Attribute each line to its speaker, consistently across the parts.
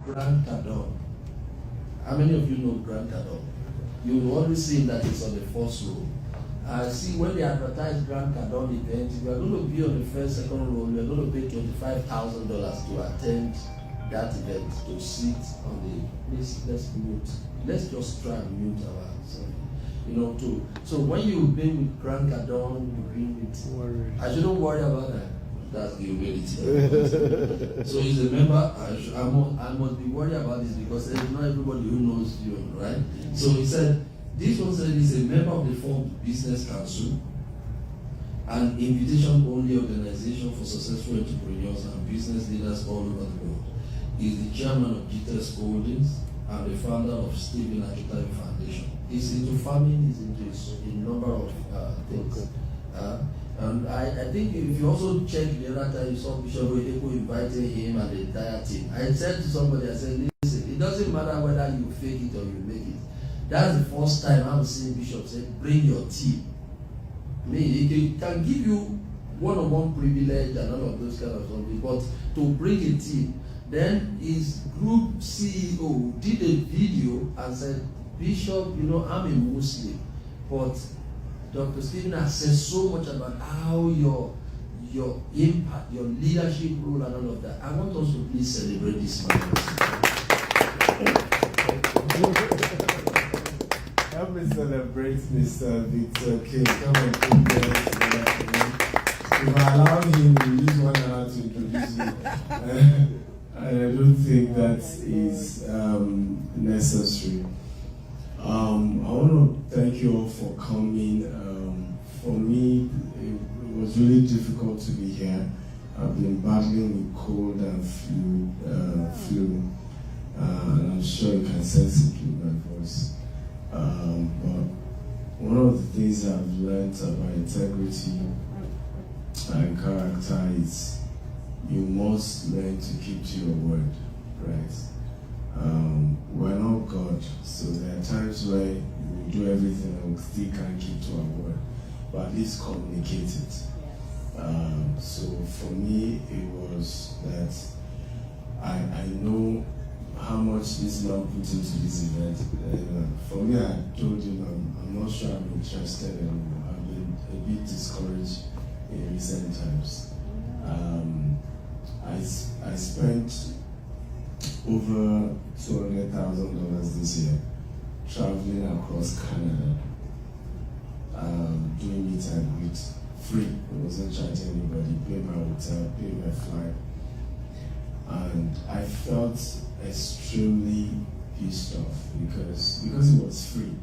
Speaker 1: Grant Cardone. How many of you know Grant Cardone? You will always see that it's on the first row. See, when they advertise Grant Cardone event, if you are going to be on the first, second row, you are going to pay $25,000 to attend that event, to sit on the. Let's mute. Let's just try and mute ourselves. So when you bring with Grant Cardone, you bring with. I shouldn't worry about that. That's the reality. So he's a member. I must be worried about this because there's not everybody who knows you, right? So he said, this one said he's a member of the Forbes Business Council, an invitation-only organization for successful entrepreneurs and business leaders all over the world. He's the chairman of GTS Holdings and the founder of Stephen Akintayo Foundation. He's into farming, he's into a number of things. And I think if you also check the other time, you saw Bishop Oyedepo invited him and the entire team. I said to somebody, I said, listen, it doesn't matter whether you fake it or you make it. That's the first time I'm seeing Bishop say, bring your team. I mean, it can give you one-on-one privilege and all of those kind of something, but to bring a team. Then his group CEO did a video and said, Bishop, I'm a Muslim, but Dr. Stephen has said so much about how your impact, your leadership role and all of that. I want us to please celebrate this man.
Speaker 2: Help me celebrate Mr. Victor King. Come and put there. If I allow him to use 1 hour to introduce you, I don't think that is necessary. I want to thank you all for coming. For me, it was really difficult to be here. I've been battling with cold and flu, and I'm sure you can sense it with my voice. But one of the things I've learned about integrity and character is you must learn to keep to your word, right? We're not God, so there are times where we do everything and we still can't keep to our word, but at least communicate it. So for me, it was that I know how much this man put into this event. For me, I told him I'm not sure I'm interested anymore. I've been a bit discouraged in recent times. I spent over $200,000 this year traveling across Canada, doing meet and greet, free. I wasn't charging anybody, paid my hotel, paid my flight. And I felt extremely pissed off because it was free.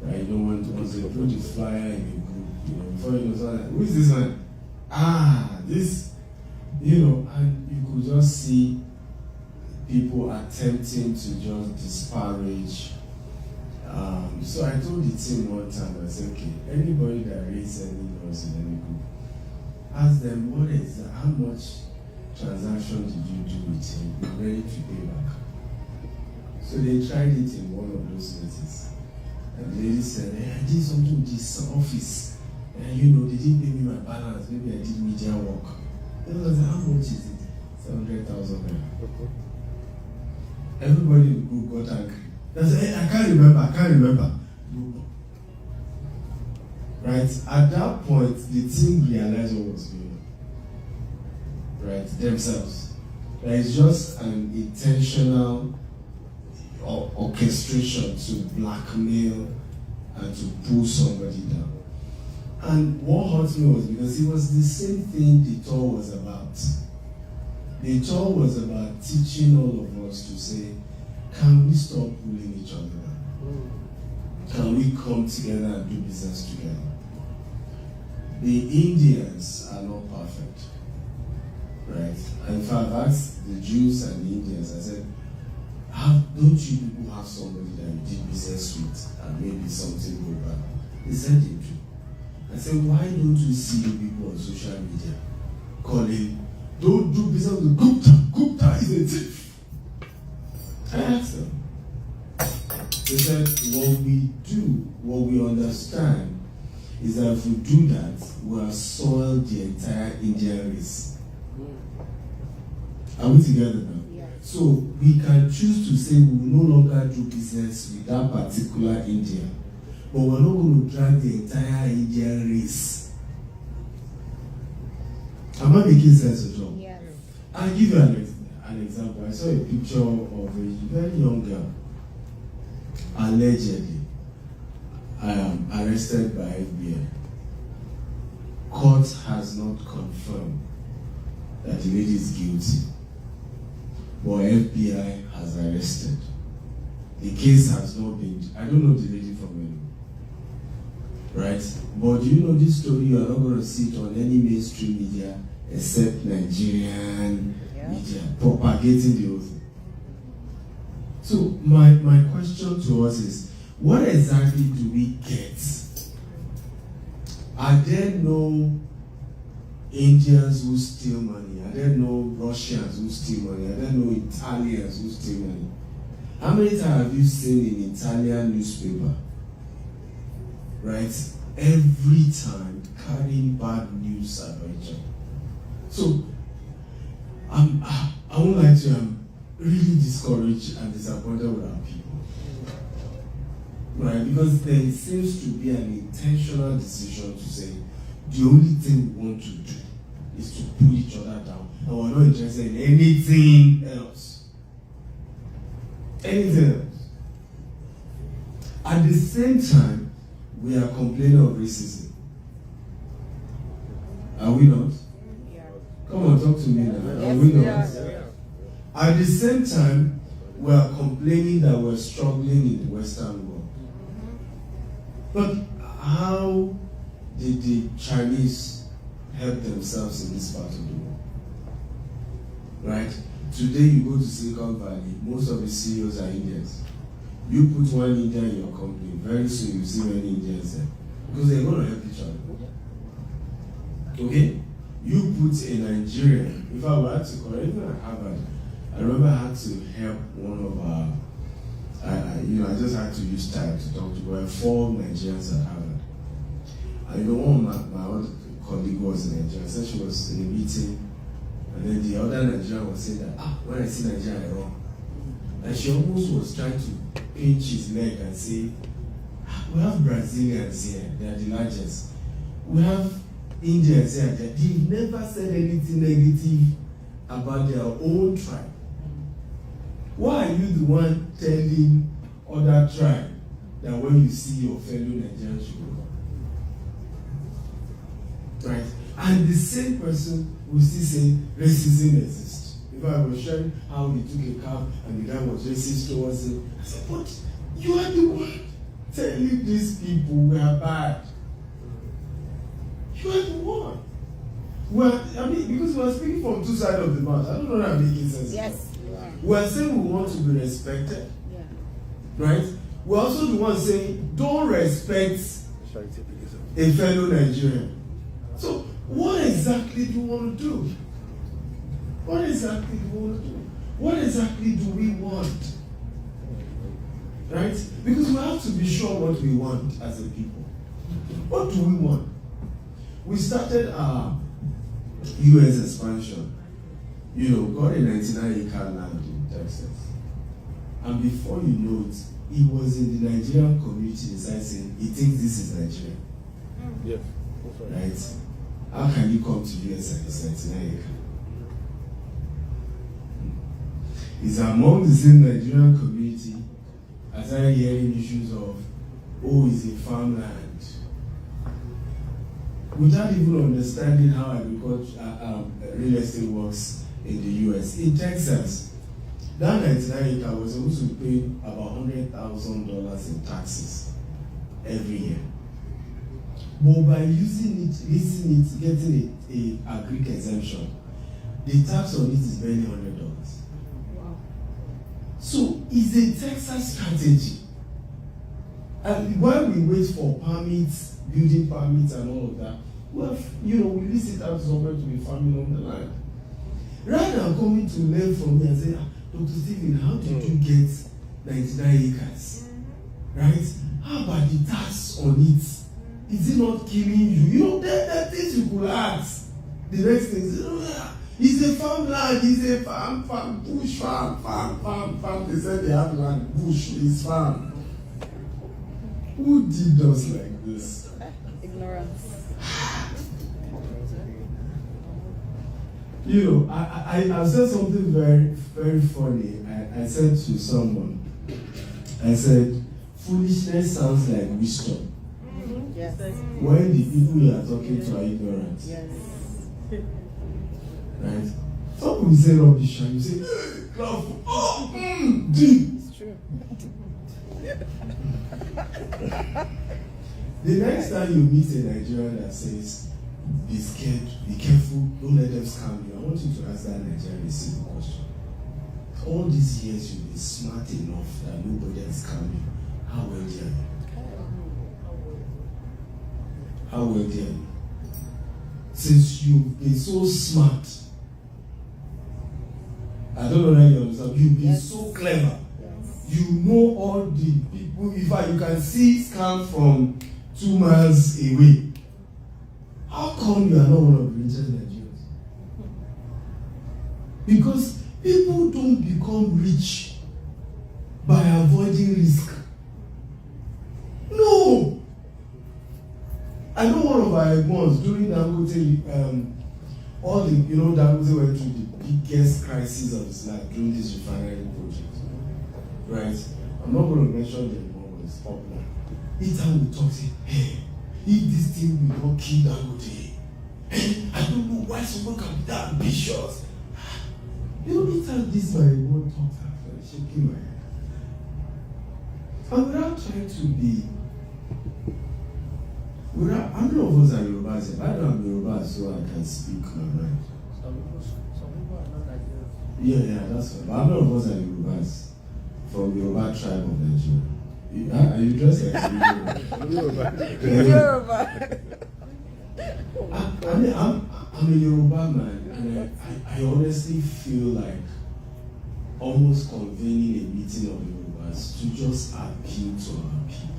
Speaker 2: Right? No one was to put the flyer in a group, before you know, like, who is this man? This, and you could just see people attempting to just disparage. So I told the team one time, I said, okay, anybody that raises any noise in any group, ask them, what is that? How much transaction did you do with him? You're ready to pay back. So they tried it in one of those meetings. And the lady said, I did something with this office. And they didn't pay me my balance. Maybe I did media work. And I was like, how much is it? 700,000 naira. Everybody in the group got angry. They said, I can't remember. Right? At that point, the team realized what was going on. Right? Themselves. That it's just an intentional orchestration to blackmail and to pull somebody down. And what hurt me was because it was the same thing the tour was about. The tour was about teaching all of us to say, can we stop pulling each other down? Can we come together and do business together? The Indians are not perfect, right? And if I've asked the Jews and the Indians, I said, don't you people have somebody that you did business with and maybe something go bad? They said they do. I said, why don't you see the people on social media calling, don't do business with Gupta. Gupta is a thief. I asked them. They said, what we understand is that if we do that, we have soiled the entire Indian race. Are we together now?
Speaker 3: Yeah.
Speaker 2: So we can choose to say we will no longer do business with that particular India, but we're not going to drag the entire Indian race. Am I making sense at all?
Speaker 3: Yes.
Speaker 2: I'll give you an example. I saw a picture of a very young girl, allegedly arrested by FBI. Court has not confirmed that the lady is guilty, but FBI has arrested. The case has not been, I don't know the lady from anywhere, right? But do you know this story? You are not going to see it on any mainstream media except Nigerian media propagating the oath. So my question to us is, what exactly do we get? Are there no Indians who steal money? Are there no Russians who steal money? Are there no Italians who steal money? How many times have you seen in Italian newspaper, right? Every time carrying bad news about each other. So I won't lie to you, I'm really discouraged and disappointed with our people. Right? Because there seems to be an intentional decision to say the only thing we want to do is to pull each other down, and we're not interested in anything else. Anything else. At the same time, we are complaining of racism. Are we not?
Speaker 3: Yeah.
Speaker 2: Come on, talk to me now. Are we not? At the same time, we are complaining that we're struggling in the Western world. But how did the Chinese help themselves in this part of the world? Right? Today you go to Silicon Valley, most of the CEOs are Indians. You put one Indian in your company, very soon you see many Indians there. Because they're going to help each other. Okay? You put a Nigerian, if I were to correct, even at Harvard, I remember I had to help one of our, I just had to use time to talk to. There were 4 Nigerians at Harvard. And one of my other colleague was in Nigeria. I said she was in a meeting, and then the other Nigerian was saying that, when I see Nigeria, I run. And she almost was trying to pinch his leg and say, we have Brazilians here, they are the largest. We have Indians here, they've never said anything negative about their own tribe. Why are you the one telling other tribe that when you see your fellow Nigerians, you go? Right? And the same person will still say racism exists. If I was sharing how he took a cab and the guy was racist towards him, I said, but you are the one telling these people we are bad. You are the one. Well, because we are speaking from two sides of the mouth. I don't know that I'm making sense.
Speaker 3: Yes, you are.
Speaker 2: We are saying we want to be respected.
Speaker 3: Yeah.
Speaker 2: Right? We're also the ones saying, don't respect a fellow Nigerian. So, what exactly do we want to do? What exactly do we want to do? What exactly do we want? Right? Because we have to be sure what we want as a people. What do we want? We started our US expansion. Got a 99-acre land in Texas. And before you know it, he was in the Nigerian community inside saying, he thinks this is Nigeria.
Speaker 4: Yes.
Speaker 2: Right? How can you come to US and it's 99 acres? It's among the same Nigerian community. I started hearing issues of, it's a farmland. Without even understanding how agriculture, real estate works in the US. In Texas, that 99 acre was supposed to pay about $100,000 in taxes every year. But by using it, leasing it, getting a agric exemption, the tax on it is barely $100.
Speaker 3: Wow.
Speaker 2: So it's a Texas strategy. And while we wait for permits, building permits and all of that, well, we lease it out somewhere to be farming on the land. Rather than coming to learn from me and say, Dr. Stephen, how did you get 99 acres? Right? How about the tax on it? Is it not killing you? There are things you could ask. The next thing is, It's a farmland, it's a farm, bush farm. They said they have land, bush is farm. Who did us like this?
Speaker 3: Ignorance.
Speaker 2: You know, I said something very, very funny. I said to someone, I said, foolishness sounds like wisdom.
Speaker 3: Yes.
Speaker 2: When the people you are talking to are ignorant.
Speaker 3: Yes.
Speaker 2: Right? Some people say rubbish and you say, clap. Oh, deep.
Speaker 3: It's true.
Speaker 2: The next time you meet a Nigerian that says, be scared, be careful, don't let them scam you, I want you to ask that Nigerian a simple question. All these years you've been smart enough that nobody has scammed you. How wealthy are you? How wealthy are you? Since you've been so smart, I don't know whether you understand, you've been so clever. You know all the people. In fact, you can see scam from 2 miles away. How come you are not one of the richest Nigerians? Because people don't become rich by avoiding risk. No! I know one of our ones during Dangote, all the, Dangote went through the biggest crisis of his life during this refinery project. Right? I'm not going to mention the one, but it's popular. Each time we talk, say, hey, if this thing will not kill Dangote, hey, I don't know why someone can be that ambitious. Each time this my one talks after shaking my head. And without trying to be, how many of us are Yorubas? I know I'm Yoruba, so I can speak my mind.
Speaker 1: Some people are not Nigerians.
Speaker 2: Yeah, that's fine. But how many of us are Yorubas? From Yoruba tribe of Nigeria. Are you dressed like
Speaker 3: Yoruba.
Speaker 2: I'm a Yoruba man, and I honestly feel like almost convening a meeting of Yorubas to just appeal to our people.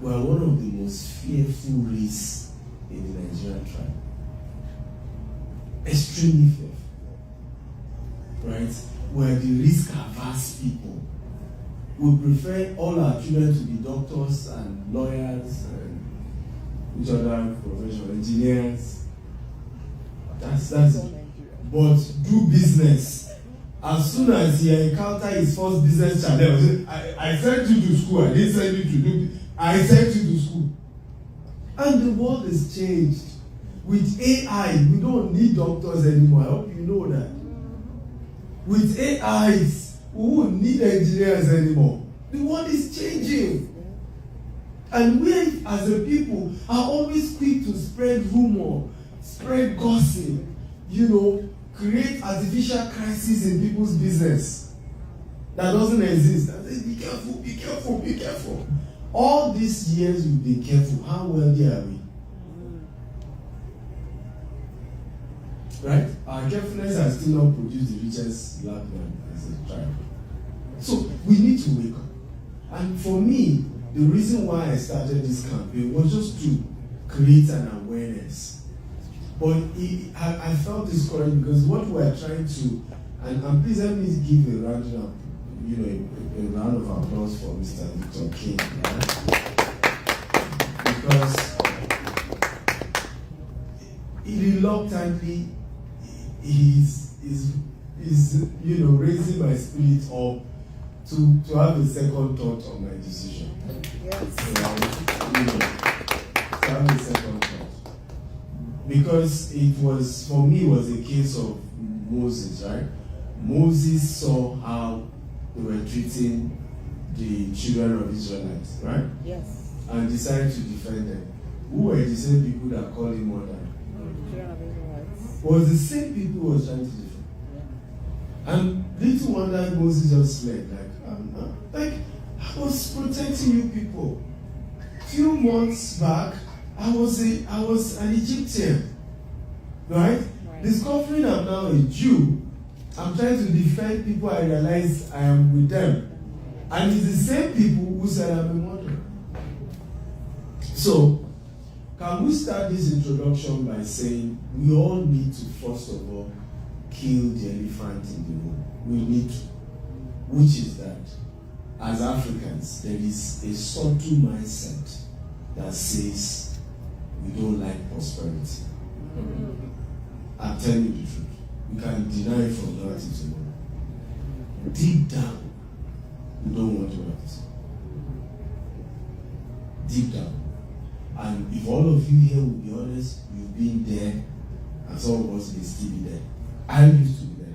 Speaker 2: We are one of the most fearful race in the Nigerian tribe. Extremely fearful. Right? We're the risk-averse people. We prefer all our children to be doctors and lawyers and which other professional engineers. That's it. But do business. As soon as he encounter his first business challenge, I sent you to school. I didn't send you to do. I sent you to school. And the world has changed. With AI, we don't need doctors anymore. I hope you know that. With AIs, we won't need engineers anymore. The world is changing. And we as a people are always quick to spread rumor, spread gossip, create artificial crisis in people's business that doesn't exist. I say, be careful, be careful, be careful. All these years we've been careful. How wealthy are we? Right? Our carefulness has still not produced the richest black man as a tribe. So we need to wake up. And for me, the reason why I started this campaign was just to create an awareness. But I felt discouraged because what we're trying to, and please let me give a round of, a round of applause for Mr. Victor King. Right? Because he reluctantly is raising my spirit up to have a second thought on my decision.
Speaker 3: Yes.
Speaker 2: To have a second thought. Because for me, it was a case of Moses, right? Moses saw how they were treating the children of Israelites, right?
Speaker 3: Yes.
Speaker 2: And decided to defend them. Who were the same people that called him mother?
Speaker 3: Children of Israelites.
Speaker 2: Was the same people who was trying to defend. And little wonder Moses just fled. I was protecting you people. Few months back, I was an Egyptian, right? Discovering I'm now a Jew, I'm trying to defend people. I realize I am with them, and it's the same people who said I'm a murderer. So can we start this introduction by saying we all need to first of all kill the elephant in the room? We need to. Which is that as Africans, there is a subtle mindset that says we don't like prosperity. I'm telling you the truth. We can deny it from now till tomorrow. Deep down, we don't want to have it. Deep down. And if all of you here will be honest, you've been there, and some of us may still be there. I used to be there.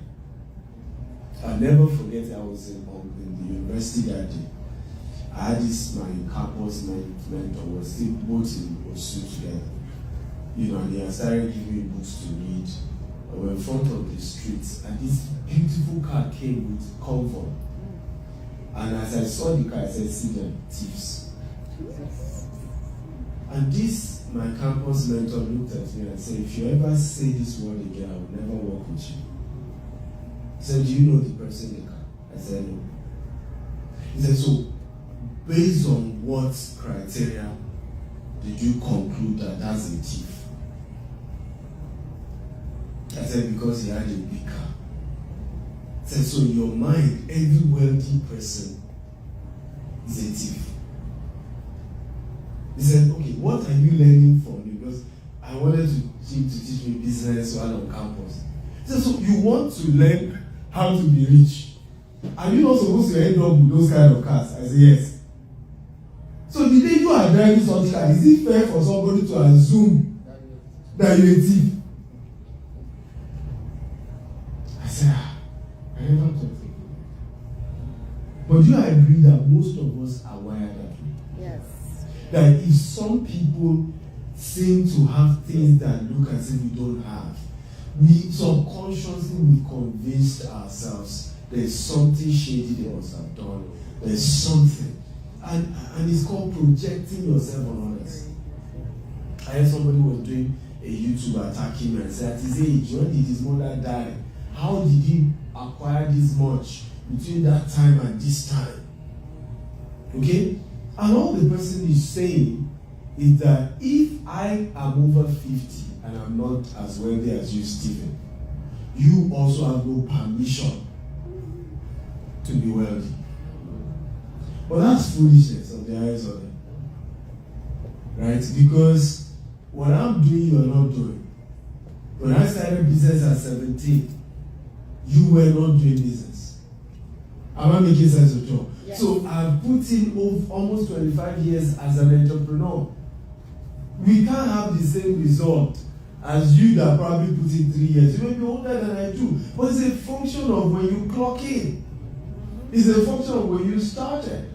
Speaker 2: I'll never forget I was in the university that day. I had this, my campus mentor, was still both in Osu together. You know, and he had started giving me books to read. We were in front of the streets, and this beautiful car came with convoy. And as I saw the car, I said, see them, thieves. And this, my campus mentor looked at me and said, if you ever say this word again, I will never work with you. He said, do you know the person in the car? I said, no. He said, so, based on what criteria did you conclude that that's a thief? I said, because he had a big car. I said, so in your mind, every wealthy person is a thief. He said, okay, what are you learning from me? Because I wanted him to teach me business while on campus. He said, so you want to learn how to be rich? Are you not supposed to end up with those kind of cars? I said, yes. So the day you are driving such car, is it fair for somebody to assume that you're a thief? I said, I never thought of it. But do you agree that most of us are wired that way?
Speaker 3: Yes.
Speaker 2: That if some people seem to have things that look as if we don't have, we subconsciously we convinced ourselves there's something shady they must have done. There's something. And it's called projecting yourself on others. I heard somebody was doing a YouTube attacking me and said, at his age, when did his mother die? How did he acquire this much between that time and this time? Okay? And all the person is saying is that if I am over 50 and I'm not as wealthy as you, Stephen, you also have no permission to be wealthy. But that's foolishness of the eyes of them. Right? Because what I'm doing, you're not doing. When I started business at 17, you were not doing business. Am I making sense of you?
Speaker 3: Yes.
Speaker 2: So I've put in almost 25 years as an entrepreneur. We can't have the same result as you that probably put in 3 years. You may be older than I do. But it's a function of when you clock in. It's a function of when you started.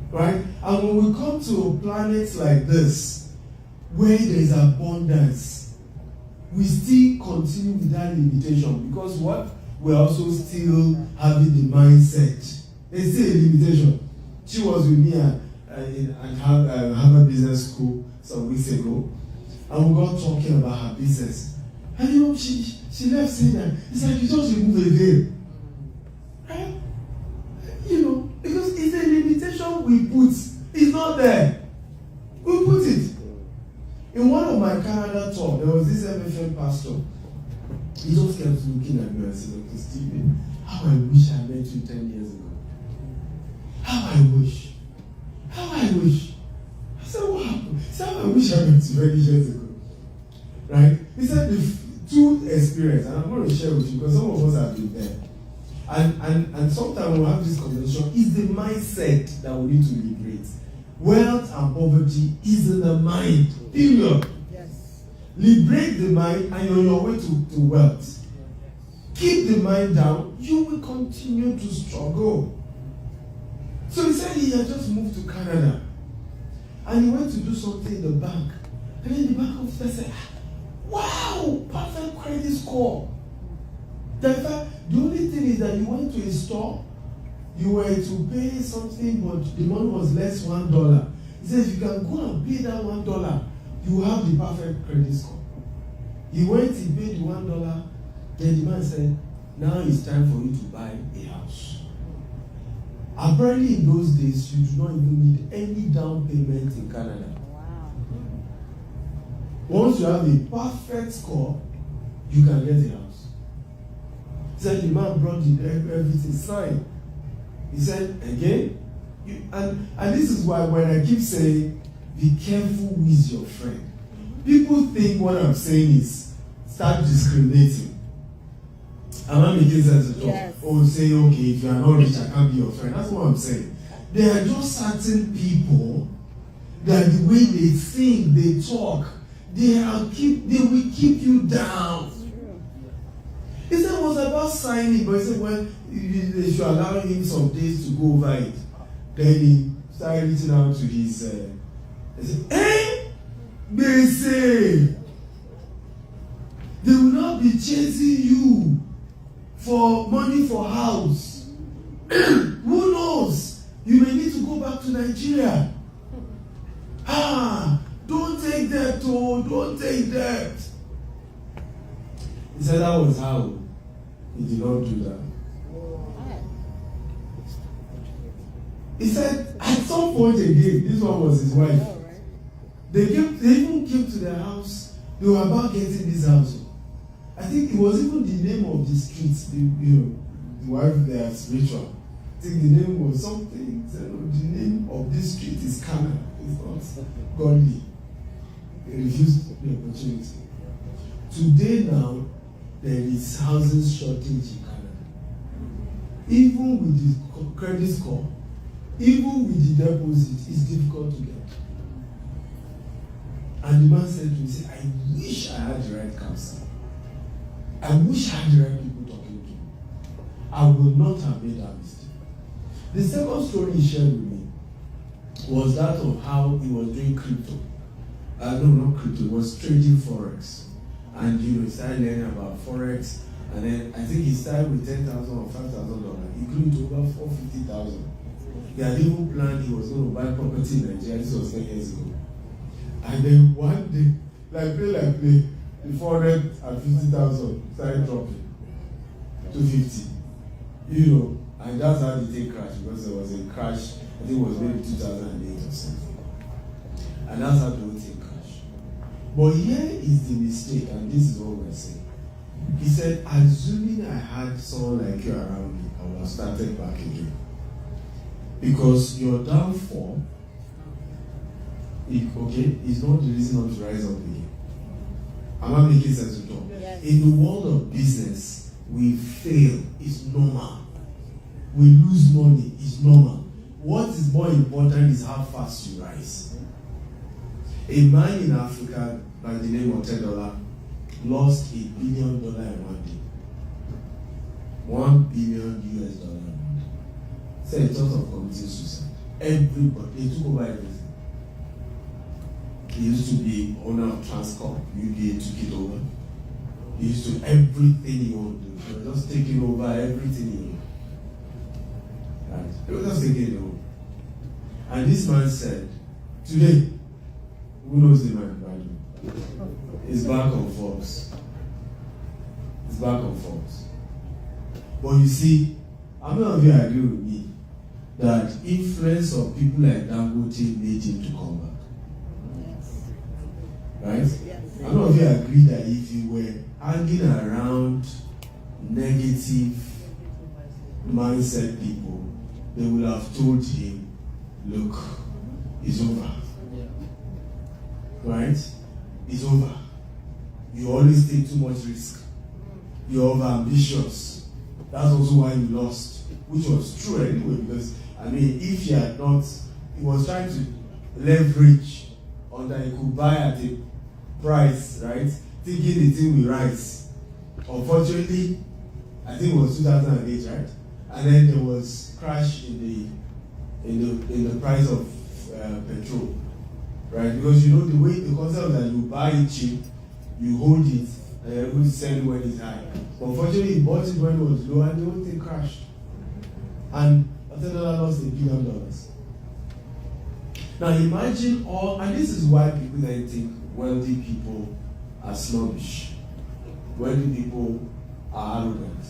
Speaker 2: Right? And when we come to planets like this, where there is abundance, we still continue with that limitation. Because what? We're also still having the mindset. There's still a limitation. She was with me at Harvard Business School some weeks ago, and we got talking about her business. And you know, she left saying that it's like you just remove a veil. Right? You know, because it's a limitation we put. It's not there. We put it. In one of my Canada talk, there was this MFM pastor. He just kept looking at me and said, okay, Stephen, how I wish I met you 10 years ago. How I wish. How I wish. I said, what happened? He said, how I wish I met you 20 years ago. Right? He said, the two experience, and I'm going to share with you because some of us have been there. And sometimes we have this conversation, is the mindset that we need to liberate. Wealth and poverty is in the mind. Period.
Speaker 3: Yes.
Speaker 2: Liberate the mind and you're on your way to wealth. Keep the mind down, you will continue to struggle. So he said he had just moved to Canada. And he went to do something in the bank. And then the bank officer said, wow, perfect credit score. In fact, the only thing is that you went to a store, you were to pay something, but the money was less $1. He said, if you can go and pay that $1, you have the perfect credit score. He went, he paid the $1, then the man said, now it's time for you to buy a house. Apparently in those days, you do not even need any down payment in Canada.
Speaker 3: Wow.
Speaker 2: Once you have a perfect score, you can get a house. He said the man brought everything signed. He said again, and this is why when I keep saying, be careful who is your friend. People think what I'm saying is start discriminating. Am I making sense at all?
Speaker 3: Yes.
Speaker 2: Or say, okay, if you are not rich, I can't be your friend. That's what I'm saying. There are just certain people that the way they think, they talk, they will keep you down. He said it was about signing, but he said, well, they should allow him some days to go over it. Then he started reaching out to his, he said, they say, they will not be chasing you for money for house. Who knows? You may need to go back to Nigeria. Don't take that, don't take that. He said that was how he did not do that. He said at some point again, this one was his wife. They even came to their house. They were about getting this house. I think it was even the name of the street. The wife there is spiritual. I think the name was something. The name of this street is Canaan. It's not godly. They refused the opportunity. Today now, there is housing shortage in Canada. Even with the credit score, even with the deposit, it's difficult to get. And the man said to me, I wish I had the right counsel. I wish I had the right people talking to me. I would not have made that mistake. The second story he shared with me was that of how he was doing crypto. No, not crypto, it was trading Forex. And he started learning about Forex. And then I think he started with $10,000 or $5,000. He grew to over $450,000. He had even planned he was going to buy property in Nigeria. This was 10 years ago. And then one day, like play, the 450,000 started dropping to 50. And that's how the thing crashed, because there was a crash. I think it was maybe 2008 or something. And that's how the whole thing crashed. But here is the mistake, and this is what we're saying. He said, assuming I had someone like you around me, I would have started back again. Because your downfall, is not the reason not to rise up again. Am I making sense to talk?
Speaker 3: Yes.
Speaker 2: In the world of business, we fail. It's normal. We lose money. It's normal. What is more important is how fast you rise. A man in Africa by the name of $10 lost $1 billion in one day. $1 billion US in one day. Said in terms of committing suicide. Everybody, they took over everything. He used to be owner of Transcorp. UBA took it over. He used to everything he would do. He was just taking over everything he would. Right? He was just taking it over. And this man said, today, who knows the man, by the way? It's back on Forbes. It's back on Forbes. But you see, how many of you agree with me that influence of people like Dangote made him to come back? Right?
Speaker 3: Yes.
Speaker 2: How many of you agree that if you were hanging around negative mindset people, they would have told him, look, it's over. Right? It's over. You always take too much risk. You're over ambitious. That's also why you lost. Which was true anyway, because if he had not, he was trying to leverage on that he could buy at a price, right? Thinking the thing will rise. Unfortunately, I think it was 2008, right? And then there was crash in the price of petrol, right? Because the way the concept that you buy it cheap, you hold it, and you're able to sell it when it's high. But unfortunately, he bought it when it was low, and the whole thing crashed. And $10 lost $1 billion. Now imagine and this is why people then think wealthy people are snobbish. Wealthy people are arrogant.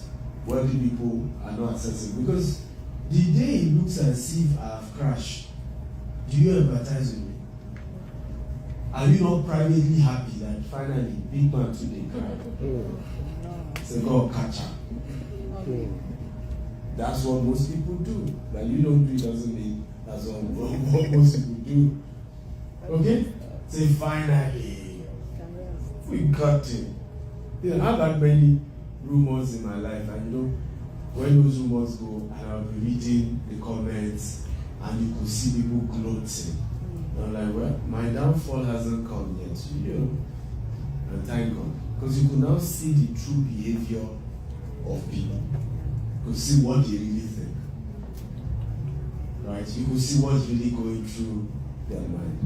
Speaker 2: Wealthy people are not accessible. Because the day it looks as if I have crashed, do you empathize with me? Are you not privately happy that finally big man today cried? Say God catch her. That's what most people do. That you don't do it doesn't mean that's what most people do. Okay? Say finally, we got it. You know, I've had many rumors in my life, and you know, when those rumors go, and I'll be reading the comments, and you could see people gloating. I'm like, well, my downfall hasn't come yet, you know. And thank God. Because you could now see the true behavior of people. You could see what they really think. Right? You could see what's really going through their mind.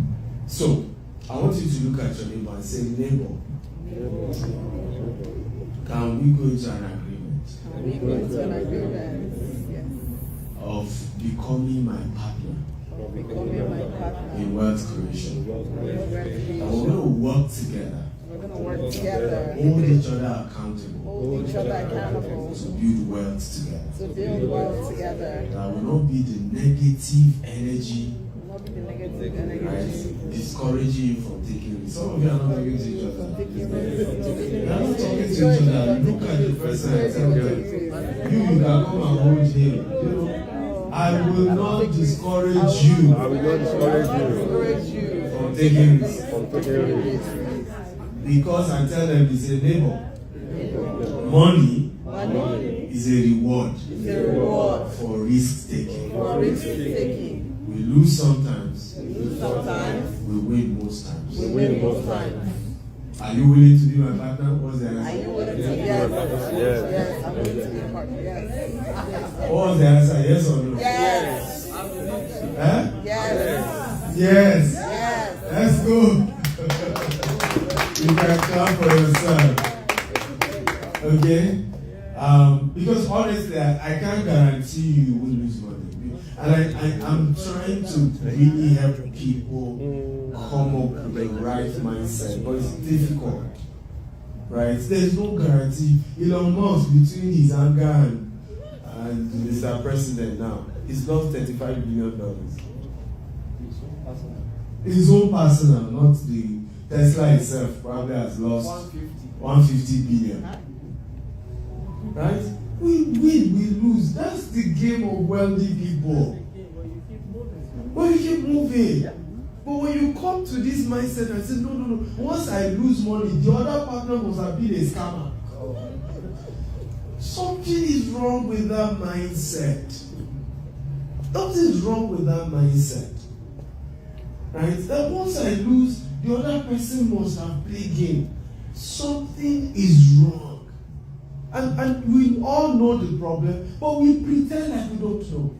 Speaker 2: So, I want you to look at your neighbor and say, neighbor, can we go into an agreement?
Speaker 3: Can we go into an agreement? Yes.
Speaker 2: Of becoming my partner
Speaker 3: Becoming my partner
Speaker 2: in wealth creation? And we're going to work together.
Speaker 3: We're going to work together.
Speaker 2: Hold each other accountable.
Speaker 3: Hold each other accountable.
Speaker 2: To build wealth together.
Speaker 3: To build wealth together.
Speaker 2: That will not be the negative energy,
Speaker 3: Will not be the negative energy.
Speaker 2: right, discouraging you from taking risks. Some of you are not talking to each other. You are not talking to each other. Look at the person and tell them, you can come and hold him. You know, I will not discourage you.
Speaker 4: I will not discourage you
Speaker 2: from taking risks.
Speaker 4: from taking risks.
Speaker 2: Because I tell them, it's a neighbor. Money is a reward for risk taking. We lose sometimes. We win most times. Are you willing to be my partner? What's the
Speaker 3: Are you
Speaker 2: answer?
Speaker 3: willing to be
Speaker 4: Yes.
Speaker 3: Yes, I'm willing to be a partner. Yes.
Speaker 2: What was the answer? Yes or no?
Speaker 3: Yes.
Speaker 2: Huh?
Speaker 3: Yes.
Speaker 2: Yes.
Speaker 3: Yes.
Speaker 2: Let's go. You can clap for yourself. Okay? Because honestly, I can't guarantee you will lose money. And I'm trying to really help people come up with the right mindset, but it's difficult. Right? There's no guarantee. Elon Musk, between his anger and Mr. President now, he's lost $35 billion. His own personal, not the Tesla itself, probably has lost 150 billion. Right? We win, we lose. That's the game of wealthy people. But you keep moving. But when you come to this mindset and say, no, once I lose money, the other partner must have been a scammer. Something is wrong with that mindset. Something is wrong with that mindset. Right? That once I lose, the other person must have played game. Something is wrong. And we all know the problem, but we pretend like we don't know.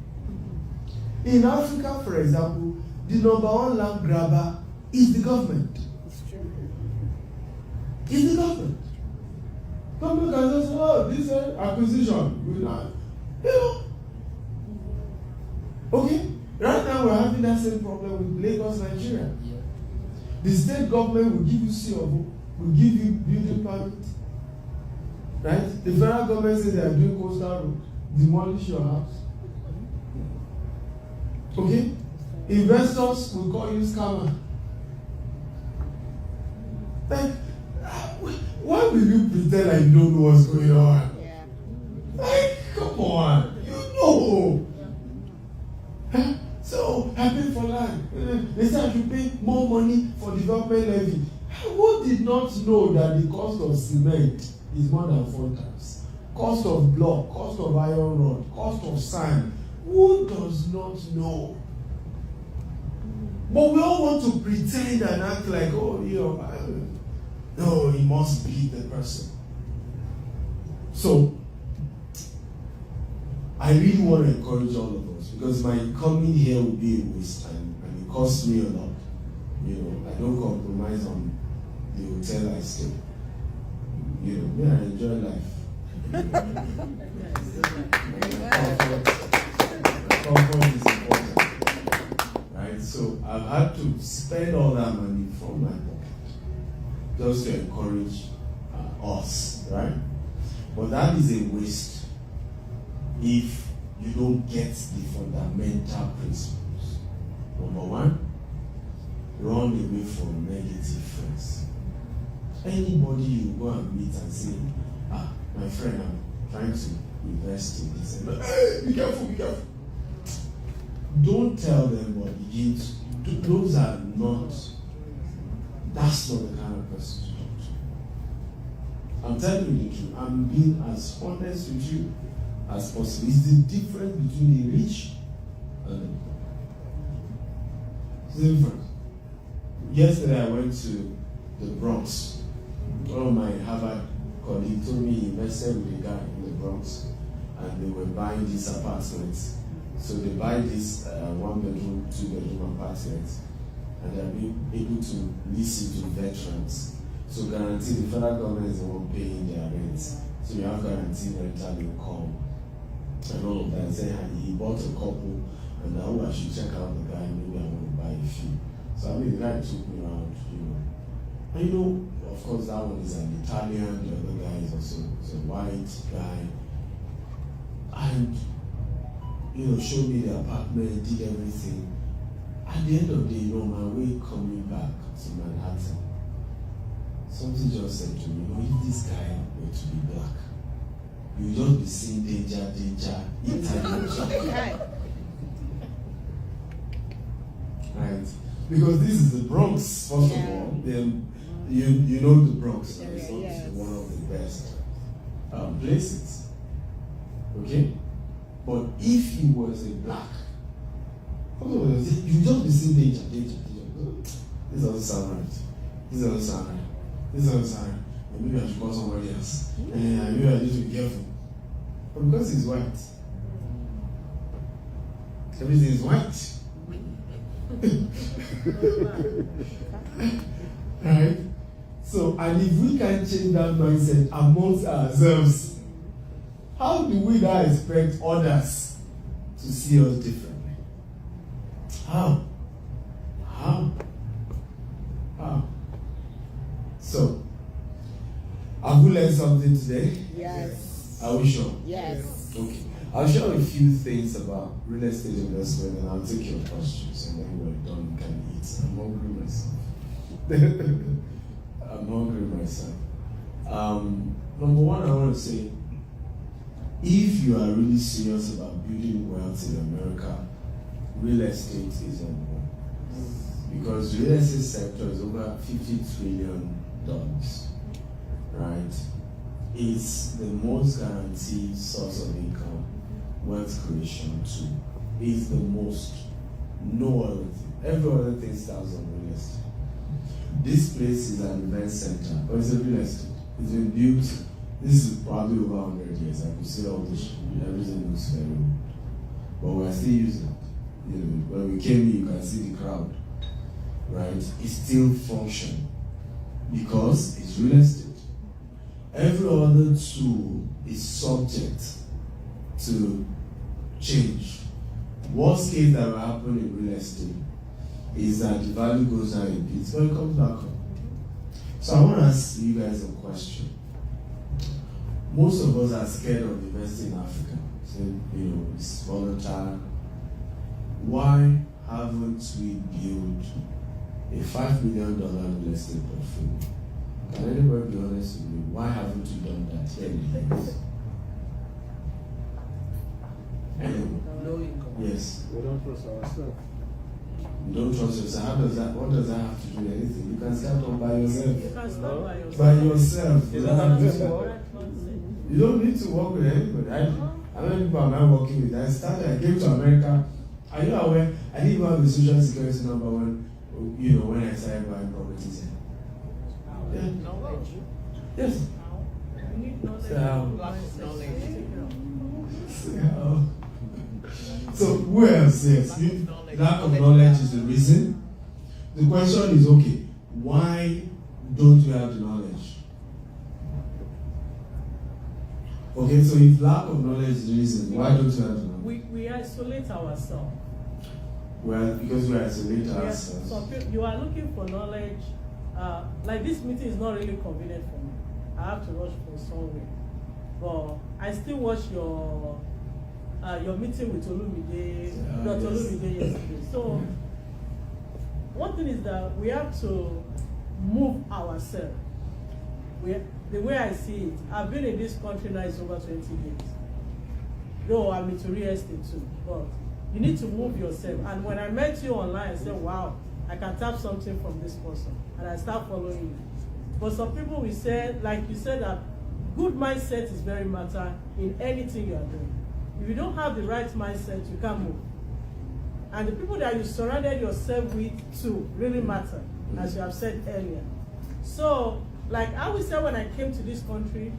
Speaker 2: In Africa, for example, the number one land grabber is the government. It's the government. Government can just say, oh, this acquisition, we not. You know. Okay? Right now we're having that same problem with Lagos, Nigeria. The state government will give you CO, will give you building permit. Right? The federal government says they are doing coastal road, demolish your house. Okay? Investors will call you scammer. Like, why will you pretend like you don't know what's going on?
Speaker 3: Yeah.
Speaker 2: Like, come on, you know. Huh? So, I pay for land. They say I should pay more money for development levy. Who did not know that the cost of cement is more than 4 times? Cost of block, cost of iron rod, cost of sand. Who does not know? But we all want to pretend and act like, oh, you know, no, he must be the person. So, I really want to encourage all of us, because my coming here will be a waste time and it costs me a lot. You know, I don't compromise on the hotel I stay. You know, me, I enjoy life. Comfort is important. Right? So I've had to spend all that money from my pocket just to encourage us, right? But that is a waste if you don't get the fundamental principles. Number one, run away from negative friends. Anybody you go and meet and say, my friend, I'm trying to invest in this. And, hey, be careful, be careful. Don't tell them what begin to. Those are not, that's not the kind of person to talk to. I'm telling you the truth. I'm being as honest with you as possible. It's the difference between the rich and the poor. It's the difference. Yesterday I went to the Bronx. One of my Harvard colleagues told me he invested with a guy in the Bronx and they were buying these apartments. So they buy this 1-bedroom, 2-bedroom apartments and they're being able to lease it to veterans. So guarantee the federal government is the one paying their rent. So you have guaranteed rental income and all of that. And he bought a couple and now I should check out the guy, maybe I want to buy a few. So I mean the guy took me around, And of course that one is an Italian, the other guy is also a white guy. And showed me the apartment, did everything. At the end of the day, on my way coming back to Manhattan, something just said to me, if this guy were to be black, you just be seeing danger, Italian. Right? Because this is the Bronx, first of all. You know the Bronx, right? It's not one of the best places. Okay? But if he was a black, you just be seeing danger. This doesn't sound right. This doesn't sound right. Maybe I should call somebody else. Maybe I need to be careful. But because he's white, everything is white. Right? So, and if we can change that mindset amongst ourselves, how do we now expect others to see us differently? How? So, have we learned something today?
Speaker 3: Yes.
Speaker 2: Are we sure?
Speaker 3: Yes.
Speaker 2: Okay. I'll share a few things about real estate investment and I'll take your questions and then when we're done we can eat. I'm hungry myself. Number one, I want to say, if you are really serious about building wealth in America, real estate is on one. Because the real estate sector is over $50 trillion, right? It's the most guaranteed source of income, wealth creation too. It's the most, no other thing. Every other thing starts on real estate. This place is an event center, but it's a real estate. It's been built. This is probably over 100 years. I could see all this, everything looks very old. But we're still using it. When we came here, you can see the crowd. Right? It still functions because it's real estate. Every other tool is subject to change. Worst case that will happen in real estate is that the value goes down a bit, but it comes back up. So I want to ask you guys a question. Most of us are scared of investing in Africa. So, it's volatile. Why haven't we built a $5 million real estate portfolio? Can anybody be honest with me? Why haven't we done that here in the US? Anyone?
Speaker 1: No income.
Speaker 2: Yes.
Speaker 4: We don't trust ourselves.
Speaker 2: You don't trust yourself. What does that have to do with anything? You can start on by yourself.
Speaker 5: You can start by yourself.
Speaker 2: By yourself.
Speaker 4: Is that how this works?
Speaker 2: You don't need to work with anybody. How many people am I working with? I came to America. Are you aware? I didn't even have a social security number when I started buying properties here. Yeah.
Speaker 5: Knowledge.
Speaker 2: Yes.
Speaker 5: You need knowledge.
Speaker 2: So,
Speaker 5: knowledge.
Speaker 2: so who else? Yes. Lack of knowledge is the reason. The question is, okay, why don't we have the knowledge? Okay, so if lack of knowledge is the reason, why don't we have the knowledge?
Speaker 5: We isolate ourselves.
Speaker 2: Well, because we isolate
Speaker 5: Yes,
Speaker 2: ourselves.
Speaker 5: some people, you are looking for knowledge. Like this meeting is not really convenient for me. I have to rush for somewhere. But I still watch your meeting with Olumide, Dr.
Speaker 2: Yes.
Speaker 5: Olumide yesterday. So one thing is that we have to move ourselves. The way I see it, I've been in this country now is over 20 years. Though I'm into real estate too, but you need to move yourself. And when I met you online, I said, wow, I can tap something from this person. And I start following you. But some people will say, like you said, that good mindset is very matter in anything you are doing. If you don't have the right mindset, you can't move. And the people that you surrounded yourself with too really matter, as you have said earlier. So, like I would say when I came to this country,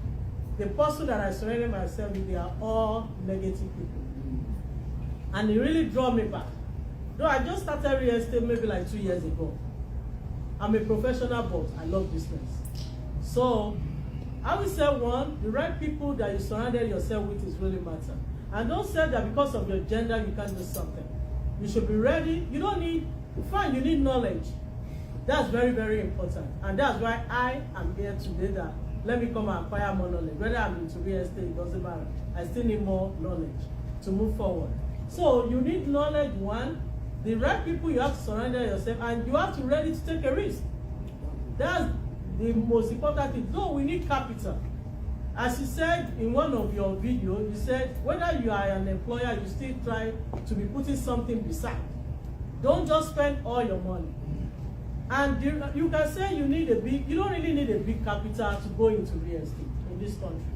Speaker 5: the person that I surrounded myself with, they are all negative people. And it really drew me back. Though I just started real estate maybe like 2 years ago. I'm a professional boss. I love business. So, I would say one, the right people that you surrounded yourself with is really matter. And don't say that because of your gender you can't do something. You should be ready. You don't need, fine, you need knowledge. That's very, very important. And that's why I am here today that let me come and acquire more knowledge. Whether I'm into real estate, it doesn't matter. I still need more knowledge to move forward. So you need knowledge, one. The right people you have to surround yourself, and you have to be ready to take a risk. That's the most important thing. No, we need capital. As you said in one of your videos, you said whether you are an employer, you still try to be putting something beside. Don't just spend all your money. And you can say you need you don't really need a big capital to go into real estate in this country.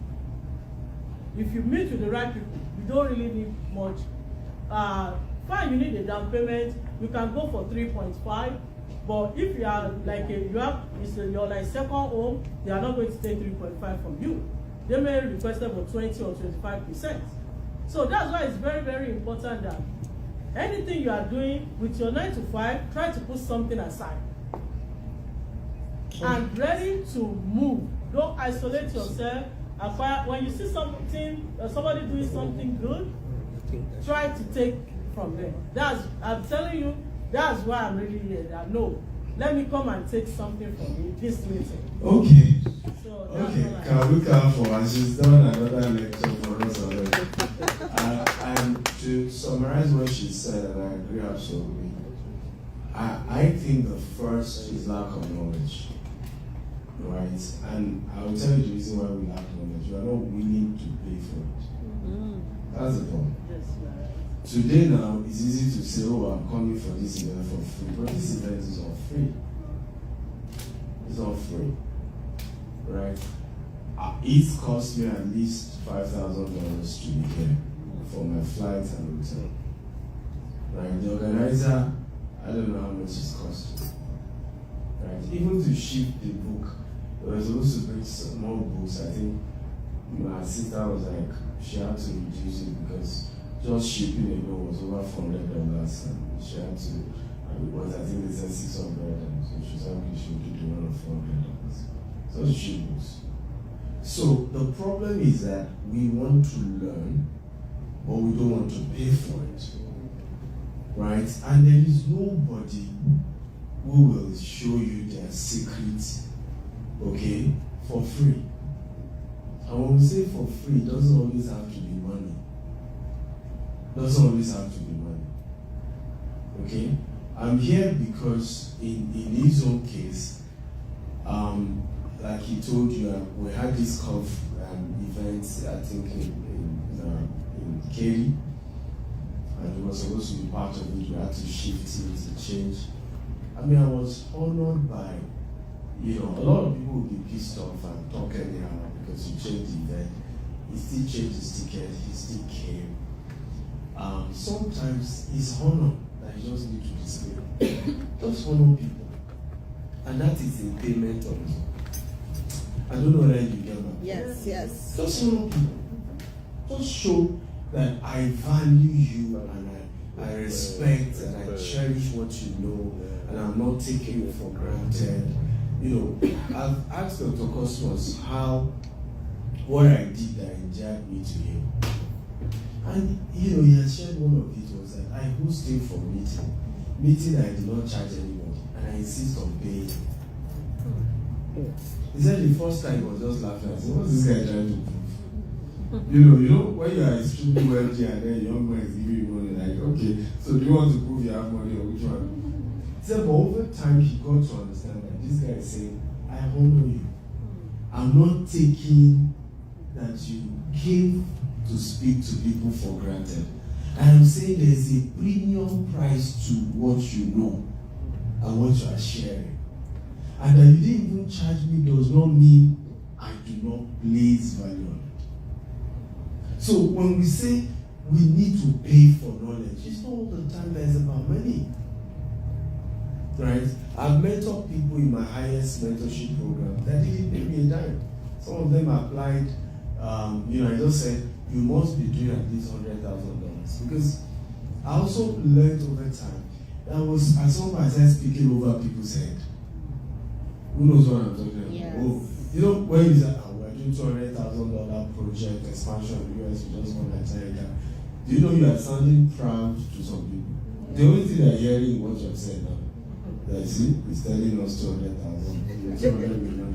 Speaker 5: If you meet with the right people, you don't really need much. Fine, you need a down payment. You can go for 3.5. But if you are like you're like second home, they are not going to take 3.5 from you. They may request for 20 or 25%. So that's why it's very, very important that anything you are doing with your 9 to 5, try to put something aside. And ready to move. Don't isolate yourself. When you see something, somebody doing something good, try to take from them. I'm telling you, that's why I'm really here. That no, let me come and take something from you this meeting.
Speaker 2: Okay.
Speaker 5: So
Speaker 2: Okay. Can we come forward? She's done another lecture for us already. And to summarize what she said, and I agree absolutely. I think the first is lack of knowledge. Right? And I will tell you the reason why we lack knowledge. We are not willing to pay for it. That's the problem. Today now, it's easy to say, oh, I'm coming for this event for free. But this event is not free. It's not free. Right? It cost me at least $5,000 to be here for my flight and hotel. Right? The organizer, I don't know how much it's cost. Right? Even to ship the book, we were supposed to bring some more books. I think my sister was like, she had to reduce it because just shipping alone was over $400, and she had to. I think they said 600, and so she said she would do one of $400. So ship books. So the problem is that we want to learn, but we don't want to pay for it, right? And there is nobody who will show you their secrets, okay, for free. And when we say for free, it doesn't always have to be money. Doesn't always have to be money. Okay? I'm here because in his own case, like he told you, we had this event, I think in Kerry, and he was supposed to be part of it. We had to shift it, to change. I mean, I was honored by, a lot of people would be pissed off and talk anyhow because you changed the event. He still changed his ticket, he still came. Sometimes it's honor that you just need to display. Just honor people. And that is in payment of it. I don't know whether you get that.
Speaker 3: Yes.
Speaker 2: Just honor people. Just show that I value you and I respect and I cherish what you know and I'm not taking it for granted. I've asked Dr. Cosmos what I did that inspired me to him. And he has shared one of it was that I hosted for meeting I did not charge anybody, and I insist on paying. He said the first time he was just laughing. I said, what's this guy trying to prove? When you are extremely wealthy and then a young man is giving you money, like, okay, so do you want to prove you have money or which one? He said, but over time, he got to understand that this guy is saying, I honor you. I'm not taking that you came to speak to people for granted. I'm saying there's a premium price to what you know and what you are sharing. And that you didn't even charge me does not mean I do not place value on it. So when we say we need to pay for knowledge, it's not all the time that it's about money. Right? I've mentored people in my highest mentorship program that didn't pay me a dime. Some of them applied, I just said, you must be doing at least $100,000. Because I also learned over time that as long as I speaking over people's head. Who knows what I'm talking about?
Speaker 3: Yes.
Speaker 2: Oh, when you say, we're doing $200,000 project expansion in the US, we just want Nigeria. Do you know you are sounding proud to some people? The only thing they're hearing is what you're saying now. That see, he's telling us 200,000, 200 million.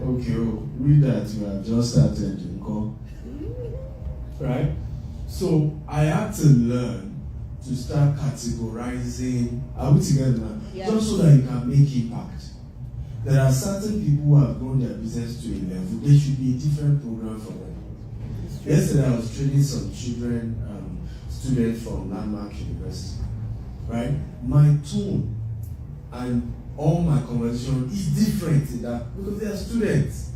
Speaker 2: Okay, read that you have just started in call. Right? So I had to learn to start categorizing. Are we together now?
Speaker 3: Yes.
Speaker 2: Just so that you can make impact. There are certain people who have grown their business to a level. There should be a different program for them. Yesterday I was training some students from Landmark University. Right? My tone and all my conversation is different in that because they are students.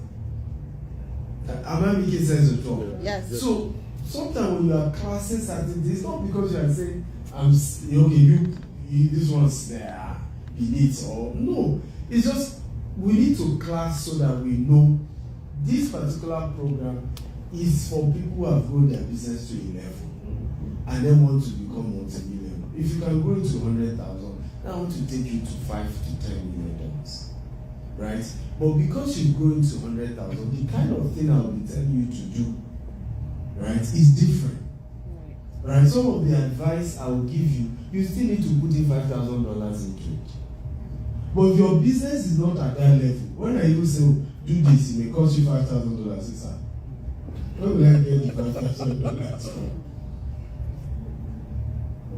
Speaker 2: Am I making sense at all?
Speaker 3: Yes.
Speaker 2: So sometimes when you are classing certain things, it's not because you are saying, you this one's there, beneath, or no. It's just we need to class so that we know this particular program is for people who have grown their business to a level and then want to become multi-million. If you can grow to 100,000, I want to take you to $5 to $10 million, right? But because you're going to 100,000, the kind of thing I'll be telling you to do, right, is different. Right? Some of the advice I will give you, you still need to put in $5,000 into it. But if your business is not at that level, when I even say, do this, it may cost you $5,000, sir. Where will I get the $5,000 from?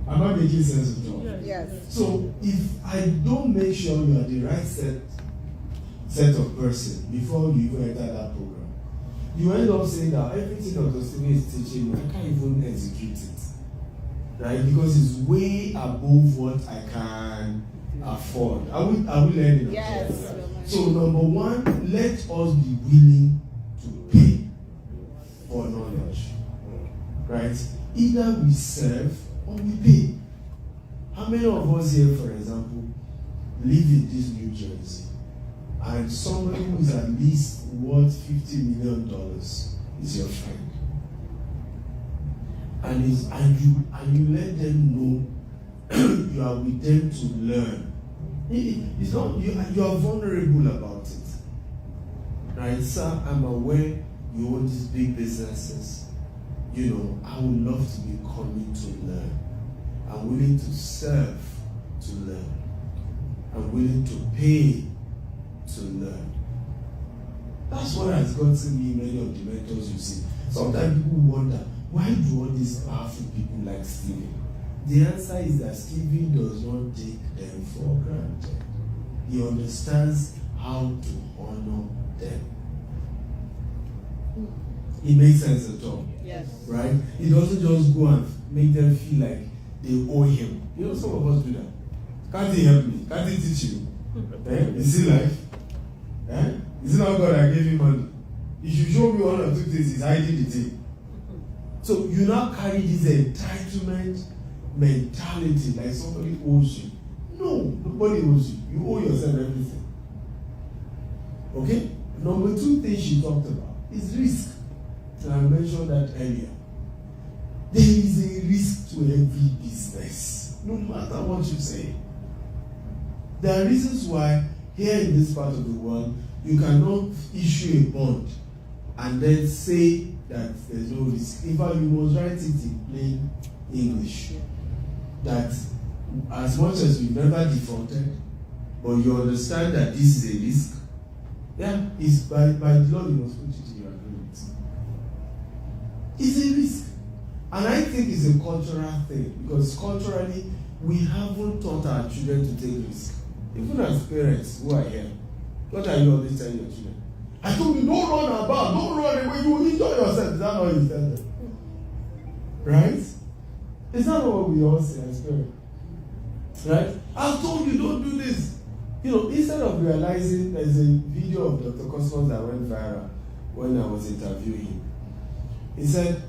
Speaker 2: Am I making sense at all?
Speaker 3: Yes.
Speaker 2: So if I don't make sure you are the right set of person before you even enter that program, you end up saying that everything Dr. Steven is teaching me, I can't even execute it. Right? Because it's way above what I can afford. Are we learning?
Speaker 3: Yes.
Speaker 2: So number one, let us be willing to pay for knowledge. Right? Either we serve or we pay. How many of us here, for example, live in this New Jersey, and somebody who is at least worth $50 million is your friend, and you let them know you are with them to learn. It's not you are vulnerable about it, right? Sir, I'm aware you own these big businesses. I would love to be coming to learn. I'm willing to serve to learn. I'm willing to pay to learn. That's what has gotten me many of the mentors you see. Sometimes people wonder, why do all these powerful people like Stephen? The answer is that Stephen does not take them for granted. He understands how to honor them. It makes sense at all.
Speaker 3: Yes.
Speaker 2: Right? He doesn't just go and make them feel like they owe him. Some of us do that. Can't he help me? Can't he teach you? Is he life? Is it not God that gave him money? If you show me one or two things, he's hiding the thing. So you now carry this entitlement mentality like somebody owes you. No, nobody owes you. You owe yourself everything. Okay? Number two thing she talked about is risk. And I mentioned that earlier. There is a risk to every business, no matter what you say. There are reasons why here in this part of the world, you cannot issue a bond and then say that there's no risk. In fact, you must write it in plain English. That as much as you've never defaulted, but you understand that this is a risk, it's by the law you must put it in your agreement. It's a risk. And I think it's a cultural thing, because culturally, we haven't taught our children to take risks. Even as parents who are here, what are you always telling your children? I told you, don't run about, don't run away, you will enjoy yourself. Is that what you tell them? Right? Is that what we all say as parents? Right? I've told you, don't do this. You know, instead of realizing, there's a video of Dr. Cosmos that went viral when I was interviewing him. He said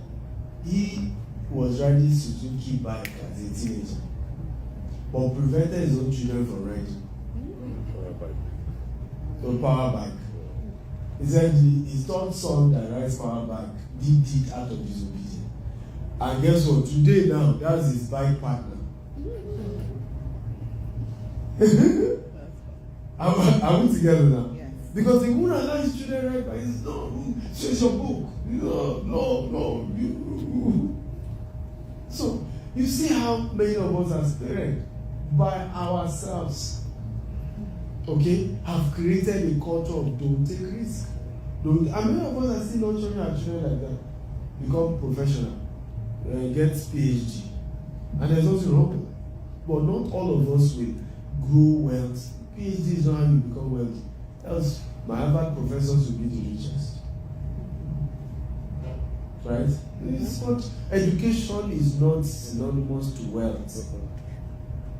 Speaker 2: he was riding Suzuki bike as a teenager, but prevented his own children from riding. So power bike. He said his third son that rides power bike did it out of disobedience. And guess what? Today now, that's his bike partner. Are we together now?
Speaker 3: Yes.
Speaker 2: Because he won't allow his children ride bikes. No, change your book. No. So you see how many of us as parents, by ourselves, okay, have created a culture of don't take risks. And many of us are still not showing our children like that. Become professional, get PhD, and there's nothing wrong with that. But not all of us will grow wealth. PhD is not how you become wealthy. Else, my Harvard professors will be the richest. Right? It's not, education is not synonymous to wealth.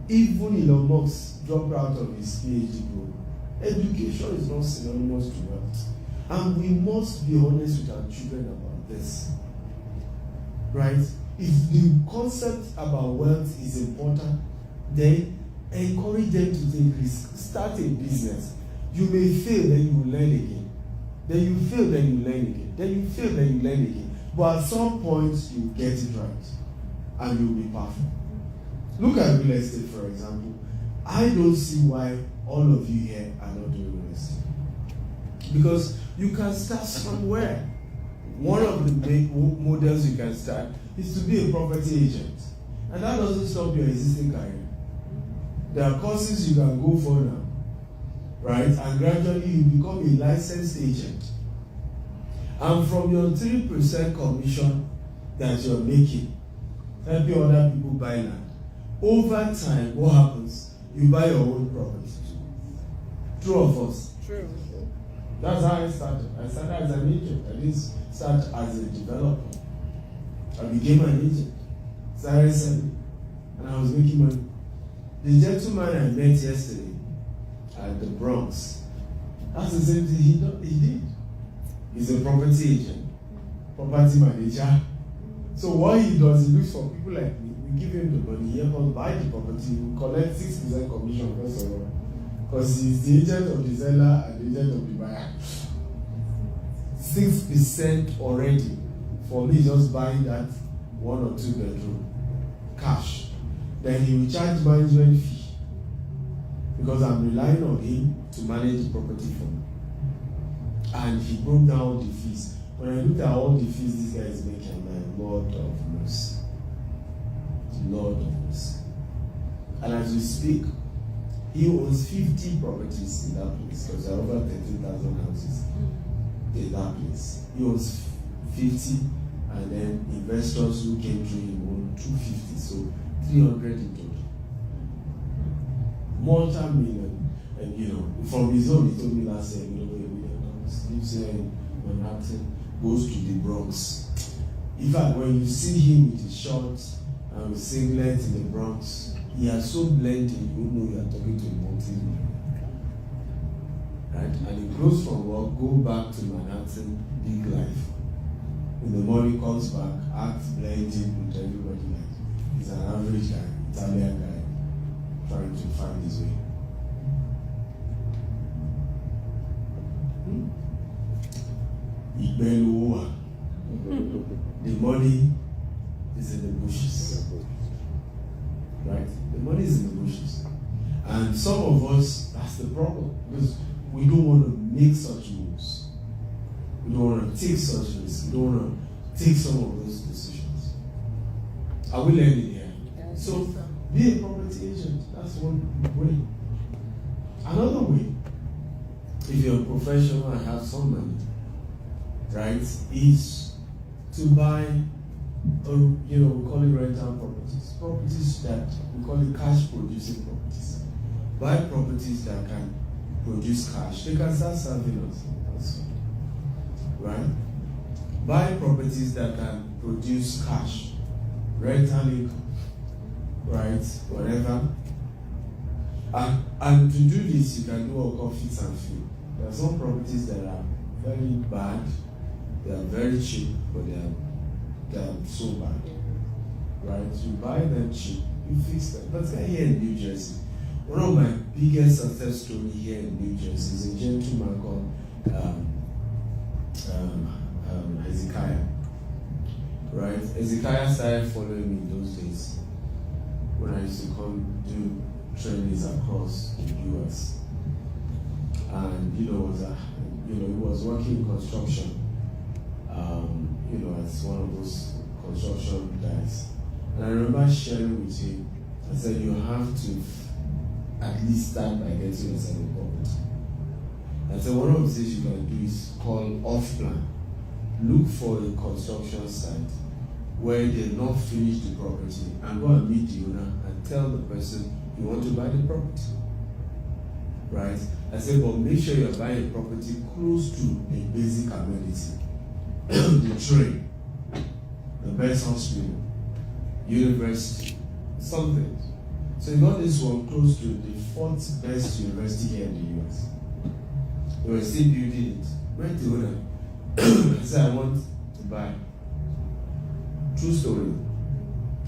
Speaker 2: Even Elon Musk dropped out of his PhD program. Education is not synonymous to wealth. And we must be honest with our children about this. Right? If the concept about wealth is important, then encourage them to take risks. Start a business. You may fail, then you will learn again. Then you fail, then you learn again. Then you fail, then you learn again. But at some point, you get it right. And you'll be perfect. Look at real estate, for example. I don't see why all of you here are not doing real estate. Because you can start somewhere. One of the big models you can start is to be a property agent. And that doesn't stop your existing career. There are courses you can go for now, right? And gradually you become a licensed agent. And from your 3% commission that you're making, helping other people buy land, over time, what happens? You buy your own property. True of us?
Speaker 3: True.
Speaker 2: That's how I started. I started as an agent. I didn't start as a developer. I became an agent. Started selling. And I was making money. The gentleman I met yesterday at the Bronx, that's the same thing he did. He's a property agent, property manager. So what he does, he looks for people like me. We give him the money, he helps us buy the property, we collect 6% commission first of all. Because he's the agent of the seller and the agent of the buyer. 6% already for me just buying that 1 or 2 bedroom cash. Then he will charge management fee because I'm relying on him to manage the property for me. And he broke down all the fees. When I looked at all the fees this guy is making, I'm like, Lord of mercy. Lord of mercy. And as we speak, he owns 50 properties in that place because there are over 13,000 houses in that place. He owns 50, and then investors who came through him own 250, so 300 in total. Multi-million, and you know, from his own, he told me last year, $1 million. Lives here in Manhattan, goes to the Bronx. In fact, when you see him with his shorts and with singlet in the Bronx, he has so blended, you know you are talking to a multi-millionaire. Right? And he goes from work, go back to Manhattan, big life. In the morning, comes back, acts blending with everybody like he's an average guy, Italian guy, trying to find his way. The money is in the bushes. Right? The money is in the bushes. And some of us, that's the problem. Because we don't want to make such moves. We don't want to take such risks. We don't want to take some of those decisions. Are we learning here?
Speaker 3: Yes.
Speaker 2: So, be a property agent. That's one way. Another way, if you're a professional and have some money, right, is to buy we call it rental properties. Properties that we call it cash producing properties. Buy properties that can produce cash. They can start serving us also. Right? Buy properties that can produce cash, rental income, right? Whatever. And to do this, you can do what we call fix and flip. There are some properties that are very bad, they are very cheap, but they are so bad. Right? You buy them cheap, you fix them. But here in New Jersey, one of my biggest success stories here in New Jersey is a gentleman called Hezekiah. Right? Hezekiah started following me in those days when I used to come do trainings across the US. And he was working in construction. As one of those construction guys. And I remember sharing with him, I said, you have to at least start by getting yourself a property. I said, one of the things you can do is called off-plan. Look for a construction site where they've not finished the property and go and meet the owner and tell the person you want to buy the property. Right? I said, but make sure you're buying a property close to a basic amenity. The train, the best hospital, university, something. So you got this one close to the 4th best university here in the US. They were still building it. Went to owner. I said, I want to buy. True story.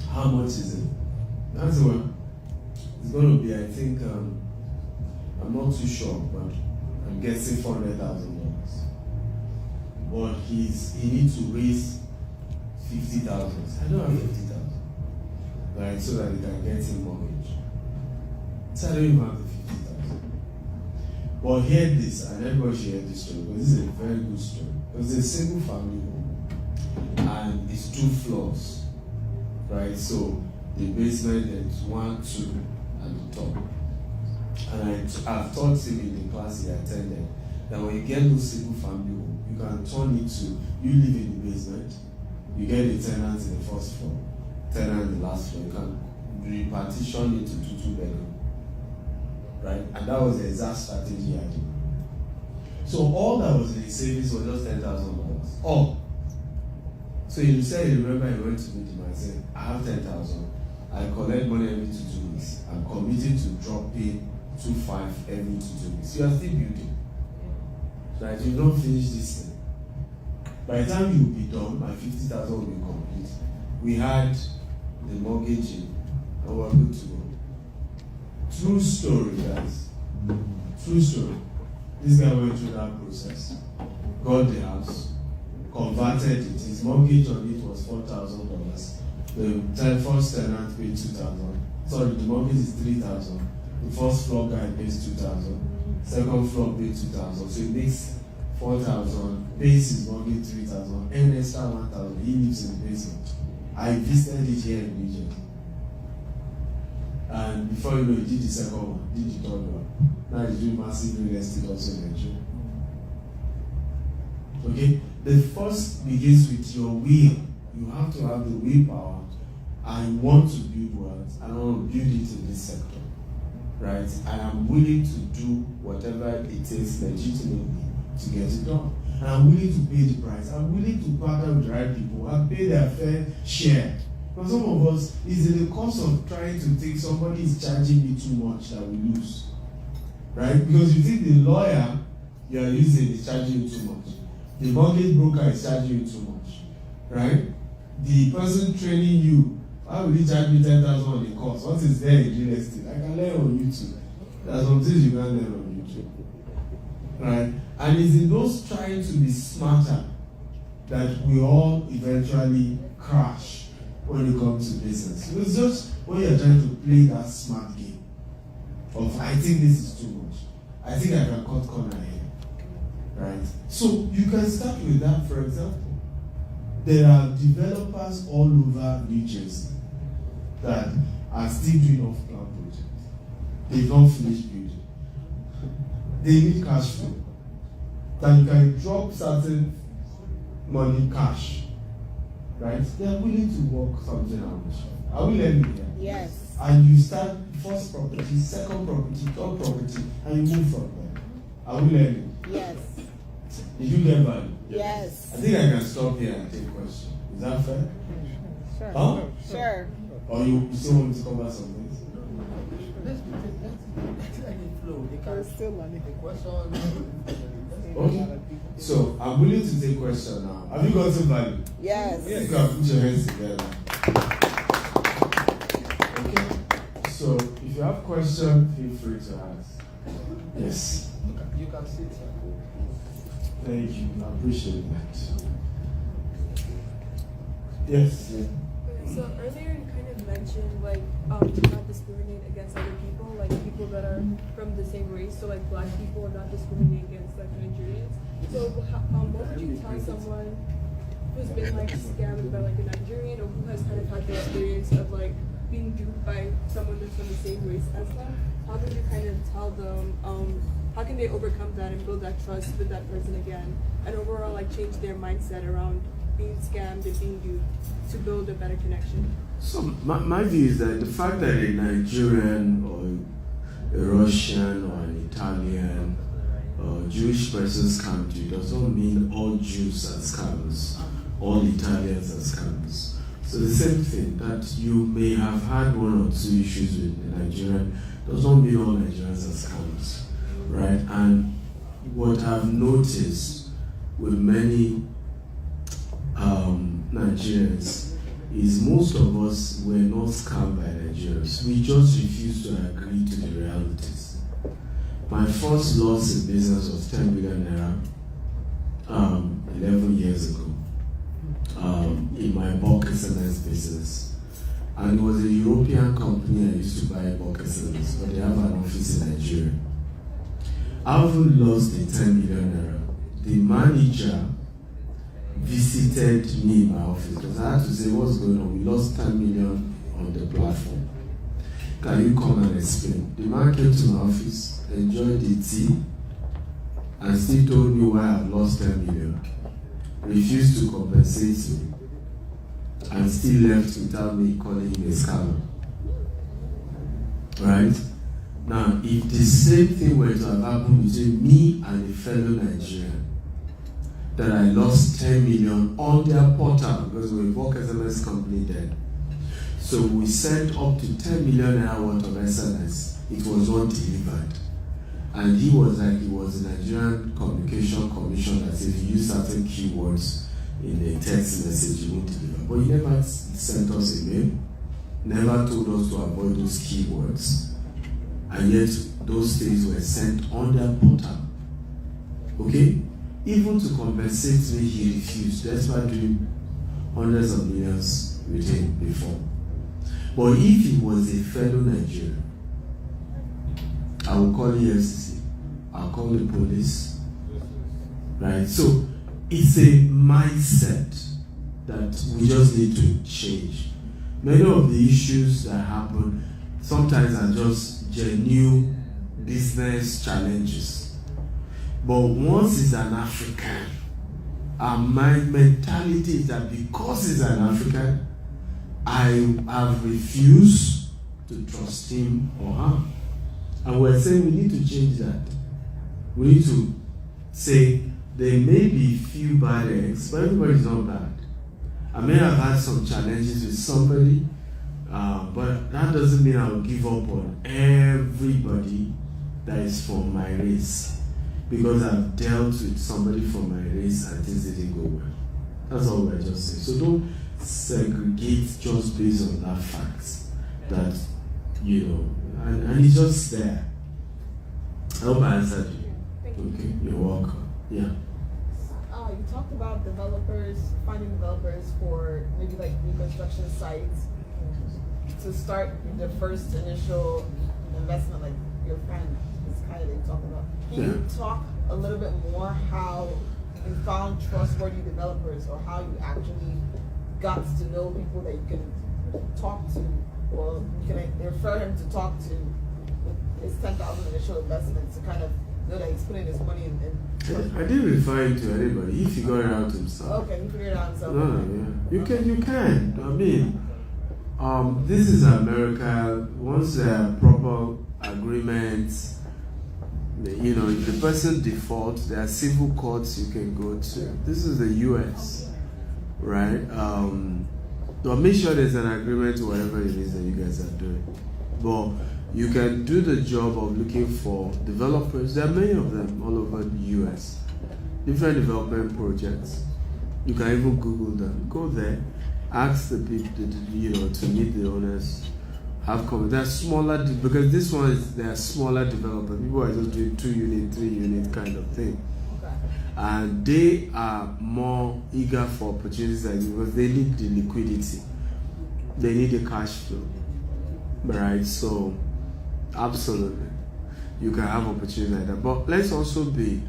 Speaker 2: How much is it? That's one. It's going to be, I think, I'm not too sure, but I'm guessing $400,000. But he needs to raise 50,000. I don't have 50,000, right? So that he can get him mortgage. So I don't even have the 50,000. But hear this, and everybody should hear this story because this is a very good story. It's a single family home, and it's 2 floors, right? So the basement is 1, 2, and the top. And I've taught him in the class he attended that when you get those single family home, you can turn it to, you live in the basement, you get the tenants in the 1st floor, tenant in the last floor, you can repartition it to 2 bedroom. Right? And that was the exact strategy I did. So all that was in the savings was just $10,000. All. So you said, you remember he went to meet him and said, I have 10,000. I collect money every 2 weeks. I'm committed to dropping 2.5 every 2 weeks. You are still building. Right? You don't finish this thing. By the time you'll be done, my 50,000 will be complete. We had the mortgage in, and we're good to go. True story, guys. True story. This guy went through that process. Got the house, converted it. His mortgage on it was $4,000. The first tenant paid $2,000. Sorry, the mortgage is $3,000. The first floor guy pays $2,000. Second floor pays $2,000. So it makes $4,000. Pays his mortgage $3,000. And extra $1,000. He lives in the basement. I visited it here in New Jersey. And before you know, he did the second one, did the third one. Now he's doing massive real estate also in Nigeria. Okay? The first begins with your will. You have to have the willpower. I want to build wealth. I want to build it in this sector. Right? I am willing to do whatever it takes legitimately to get it done. And I'm willing to pay the price. I'm willing to partner with the right people and pay their fair share. For some of us, it's in the course of trying to think somebody is charging me too much that we lose. Right? Because you think the lawyer you are using is charging you too much. The mortgage broker is charging you too much. Right? The person training you, why would he charge me 10,000 on the course? What is there in real estate? I can learn on YouTube. There are some things you can learn on YouTube. Right? And it's in those trying to be smarter that we all eventually crash when it comes to business. It's just when you're trying to play that smart game of I think this is too much. I think I can cut corner here. Right? So you can start with that, for example. There are developers all over New Jersey that are still doing off-plan projects. They've not finished building. They need cash flow. That you can drop certain money cash right? They are willing to work something out with you. Are we learning here?
Speaker 3: Yes.
Speaker 2: And you start first property, second property, third property, and you move from there. Are we learning?
Speaker 3: Yes.
Speaker 2: Did you get value?
Speaker 3: Yes.
Speaker 2: I think I can stop here and take questions. Is that fair?
Speaker 3: Sure.
Speaker 2: Huh?
Speaker 3: Sure.
Speaker 2: Or you still want me to cover some things?
Speaker 1: Let's let it flow. They
Speaker 3: We're
Speaker 1: can
Speaker 3: still learning.
Speaker 1: the question.
Speaker 2: Okay. So I'm willing to take questions now. Have you gotten value?
Speaker 3: Yes.
Speaker 2: You can put your hands together. Okay. So if you have questions, feel free to ask. Yes.
Speaker 1: You can sit.
Speaker 2: Thank you. I appreciate that. Yes.
Speaker 6: So earlier you kind of mentioned like to not discriminate against other people, like people that are from the same race. So like black people are not discriminating against like Nigerians. So what would you tell someone who's been like scammed by like a Nigerian or who has kind of had the experience of like being duped by someone that's from the same race as them? How would you kind of tell them how can they overcome that and build that trust with that person again, and overall like change their mindset around being scammed and being duped to build a better connection?
Speaker 2: So my view is that the fact that a Nigerian or a Russian or an Italian or Jewish person scammed you does not mean all Jews are scammers, all Italians are scammers. So the same thing, that you may have had one or two issues with a Nigerian does not mean all Nigerians are scammers, right? And what I've noticed with many Nigerians is most of us were not scammed by Nigerians. We just refused to agree to the realities. My first loss in business was 10 million naira 11 years ago in my bulk SMS business. And it was a European company I used to buy bulk SMS, but they have an office in Nigeria. I haven't lost the 10 million naira. The manager visited me in my office because I had to say, what's going on? We lost 10 million on the platform. Can you come and explain? The man came to my office, enjoyed the tea, and still told me why I've lost 10 million. Refused to compensate me, and still left without me calling him a scammer. Right? Now, if the same thing were to have happened between me and a fellow Nigerian, that I lost 10 million on their portal, because we were a bulk SMS company then. So we sent up to 10 million naira worth of SMS. It was not delivered. And he was like, he was the Nigerian Communication Commission that said if you use certain keywords in a text message, you won't deliver. But he never sent us a mail, never told us to avoid those keywords. And yet, those things were sent on their portal. Okay? Even to compensate me, he refused. That's why doing hundreds of millions with him before. But if he was a fellow Nigerian, I will call the FCC, I'll call the police, right? So it's a mindset that we just need to change. Many of the issues that happen sometimes are just genuine business challenges. But once he's an African, our mentality is that because he's an African, I have refused to trust him or her. And we're saying we need to change that. We need to say there may be few bad eggs, but everybody's not bad. I may have had some challenges with somebody, but that doesn't mean I'll give up on everybody that is from my race. Because I've dealt with somebody from my race and things didn't go well. That's all we're just saying. So don't segregate just based on that fact that, you know, and it's just there. I hope I answered you. Okay, you're welcome. Yeah.
Speaker 7: You talked about developers, finding developers for maybe like new construction sites to start the first initial investment, like your friend is kind of talking about. Can you talk a little bit more how you found trustworthy developers, or how you actually got to know people that you can talk to, or you can refer him to talk to with his 10,000 initial investment to kind of know that he's putting his money in.
Speaker 2: I didn't refer him to anybody. He figured it out himself.
Speaker 7: Okay, he figured it out himself.
Speaker 2: No, yeah. You can. I mean, this is America. Once there are proper agreements, you know, if the person defaults, there are civil courts you can go to. This is the US, right? So make sure there's an agreement to whatever it is that you guys are doing. But you can do the job of looking for developers. There are many of them all over the US. Different development projects. You can even Google them. Go there, ask the people, you know, to meet the owners. They're smaller because this one is they're smaller developers. People are just doing 2 unit, 3 unit kind of thing, and they are more eager for opportunities like this because they need the liquidity, they need the cash flow, right? So, absolutely, you can have opportunities like that. But let's also be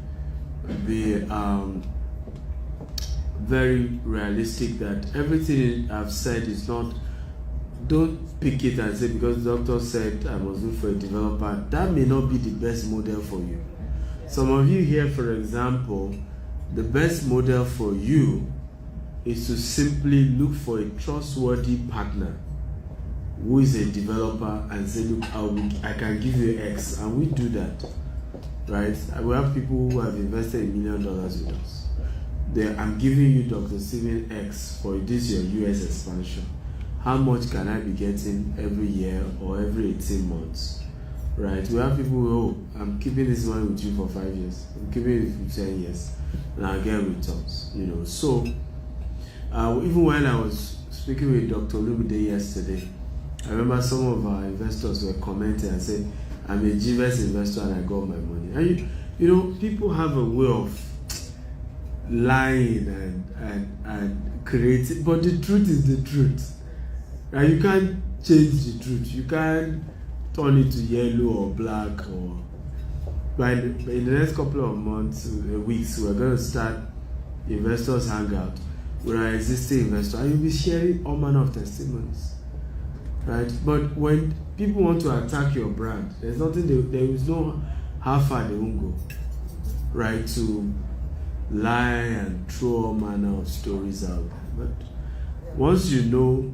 Speaker 2: very realistic that everything I've said is not. Don't pick it and say because the doctor said I must look for a developer. That may not be the best model for you. Some of you here, for example, the best model for you is to simply look for a trustworthy partner who is a developer and say, look, I can give you X, and we do that, right? We have people who have invested $1 million with us. I'm giving you Dr. Steven X for this your US expansion. How much can I be getting every year or every 18 months, right? We have people who, I'm keeping this money with you for 5 years, I'm keeping it for 10 years, and I'll get returns, you know. So, even when I was speaking with Dr. Lumide yesterday, I remember some of our investors were commenting and saying, I'm a GVS investor and I got my money. And you know, people have a way of lying and creating, but the truth is the truth. Right? You can't change the truth. You can't turn it to yellow or black or. But in the next couple of months, weeks, we're going to start investors hangout with our existing investors, and you'll be sharing all manner of testimonies, right? But when people want to attack your brand, there is no how far they won't go, right? To lie and throw all manner of stories out there. But once you know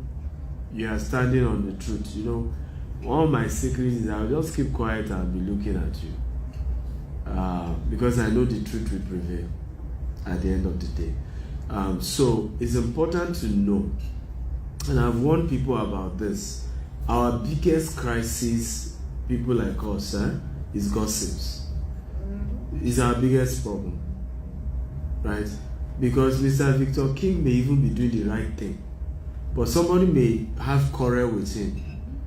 Speaker 2: you are standing on the truth, you know, one of my secrets is I'll just keep quiet and be looking at you. Because I know the truth will prevail at the end of the day. So it's important to know, and I've warned people about this. Our biggest crisis, people like us, is gossips. It's our biggest problem, right? Because Mr. Victor King may even be doing the right thing, but somebody may have quarrel with him.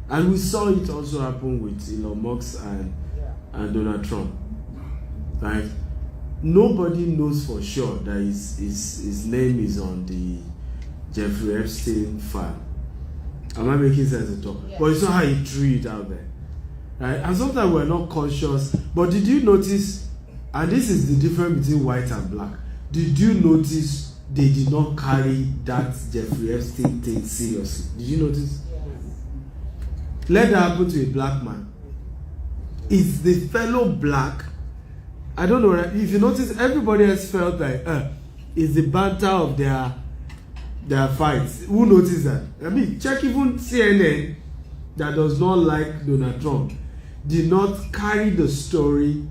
Speaker 2: And we saw it also happen with Elon Musk and Donald Trump, right? Nobody knows for sure that his name is on the Jeffrey Epstein file. Am I making sense at all? Yeah. But it's not how he threw it out there, right? And sometimes we're not conscious. But did you notice, and this is the difference between white and black, did you notice they did not carry that Jeffrey Epstein thing seriously? Did you notice? Let that happen to a black man. It's the fellow black. I don't know, if you notice, everybody else felt like it's the banter of their fights. Who noticed that? I mean, check even CNN, that does not like Donald Trump, did not carry the story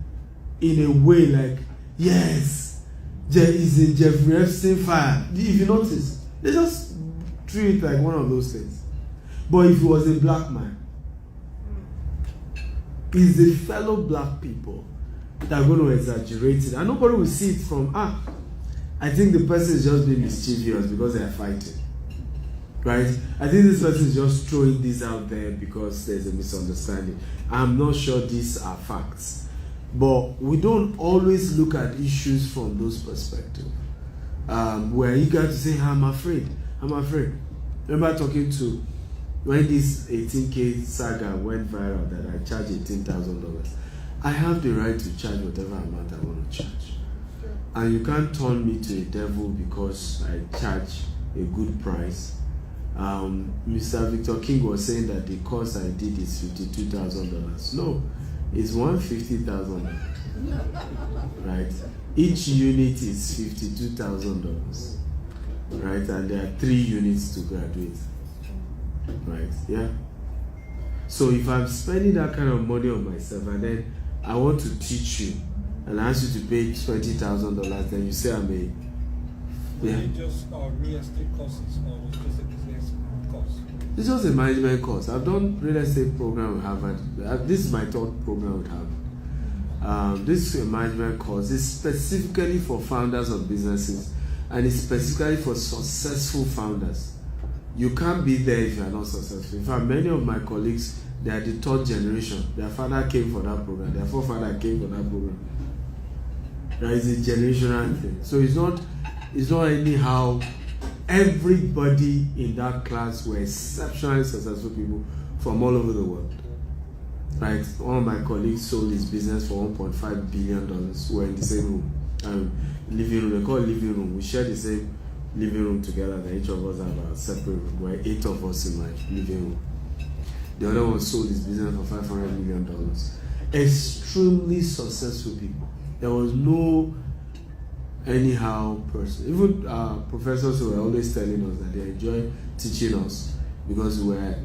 Speaker 2: in a way like, yes, there is a Jeffrey Epstein file. If you notice, they just treat it like one of those things. But if it was a black man, it's the fellow black people that are going to exaggerate it, and nobody will see it from I think the person is just being mischievous because they are fighting, right? I think this person is just throwing this out there because there's a misunderstanding. I'm not sure these are facts, but we don't always look at issues from those perspectives. We're eager to say, I'm afraid. Remember talking to when this 18K saga went viral that I charged $18,000. I have the right to charge whatever amount I want to charge. Sure. And you can't turn me to a devil because I charge a good price. Mr. Victor King was saying that the course I did is $52,000. No, is $150,000, right? Each unit is $52,000, right? And there are 3 units to graduate, right? Yeah. So if I'm spending that kind of money on myself and then I want to teach you and I ask you to pay $20,000, then you say I'm a
Speaker 4: Just real estate courses or was just a business course?
Speaker 2: It's just a management course. I've done real estate program with Harvard. This is my 3rd program with Harvard. This is a management course. It's specifically for founders of businesses, and it's specifically for successful founders. You can't be there if you are not successful. In fact, many of my colleagues, they are the 3rd generation. Their father came for that program. Their forefather came for that program. That is a generational thing. So it's not anyhow. Everybody in that class were exceptionally successful people from all over the world. Right? One of my colleagues sold his business for $1.5 billion. We're in the same room. Living room. They call it living room. We share the same living room together. Then each of us have a separate room. We're 8 of us in my living room. The other one sold his business for $500 million. Extremely successful people. There was no anyhow person. Even professors who were always telling us that they enjoy teaching us because we're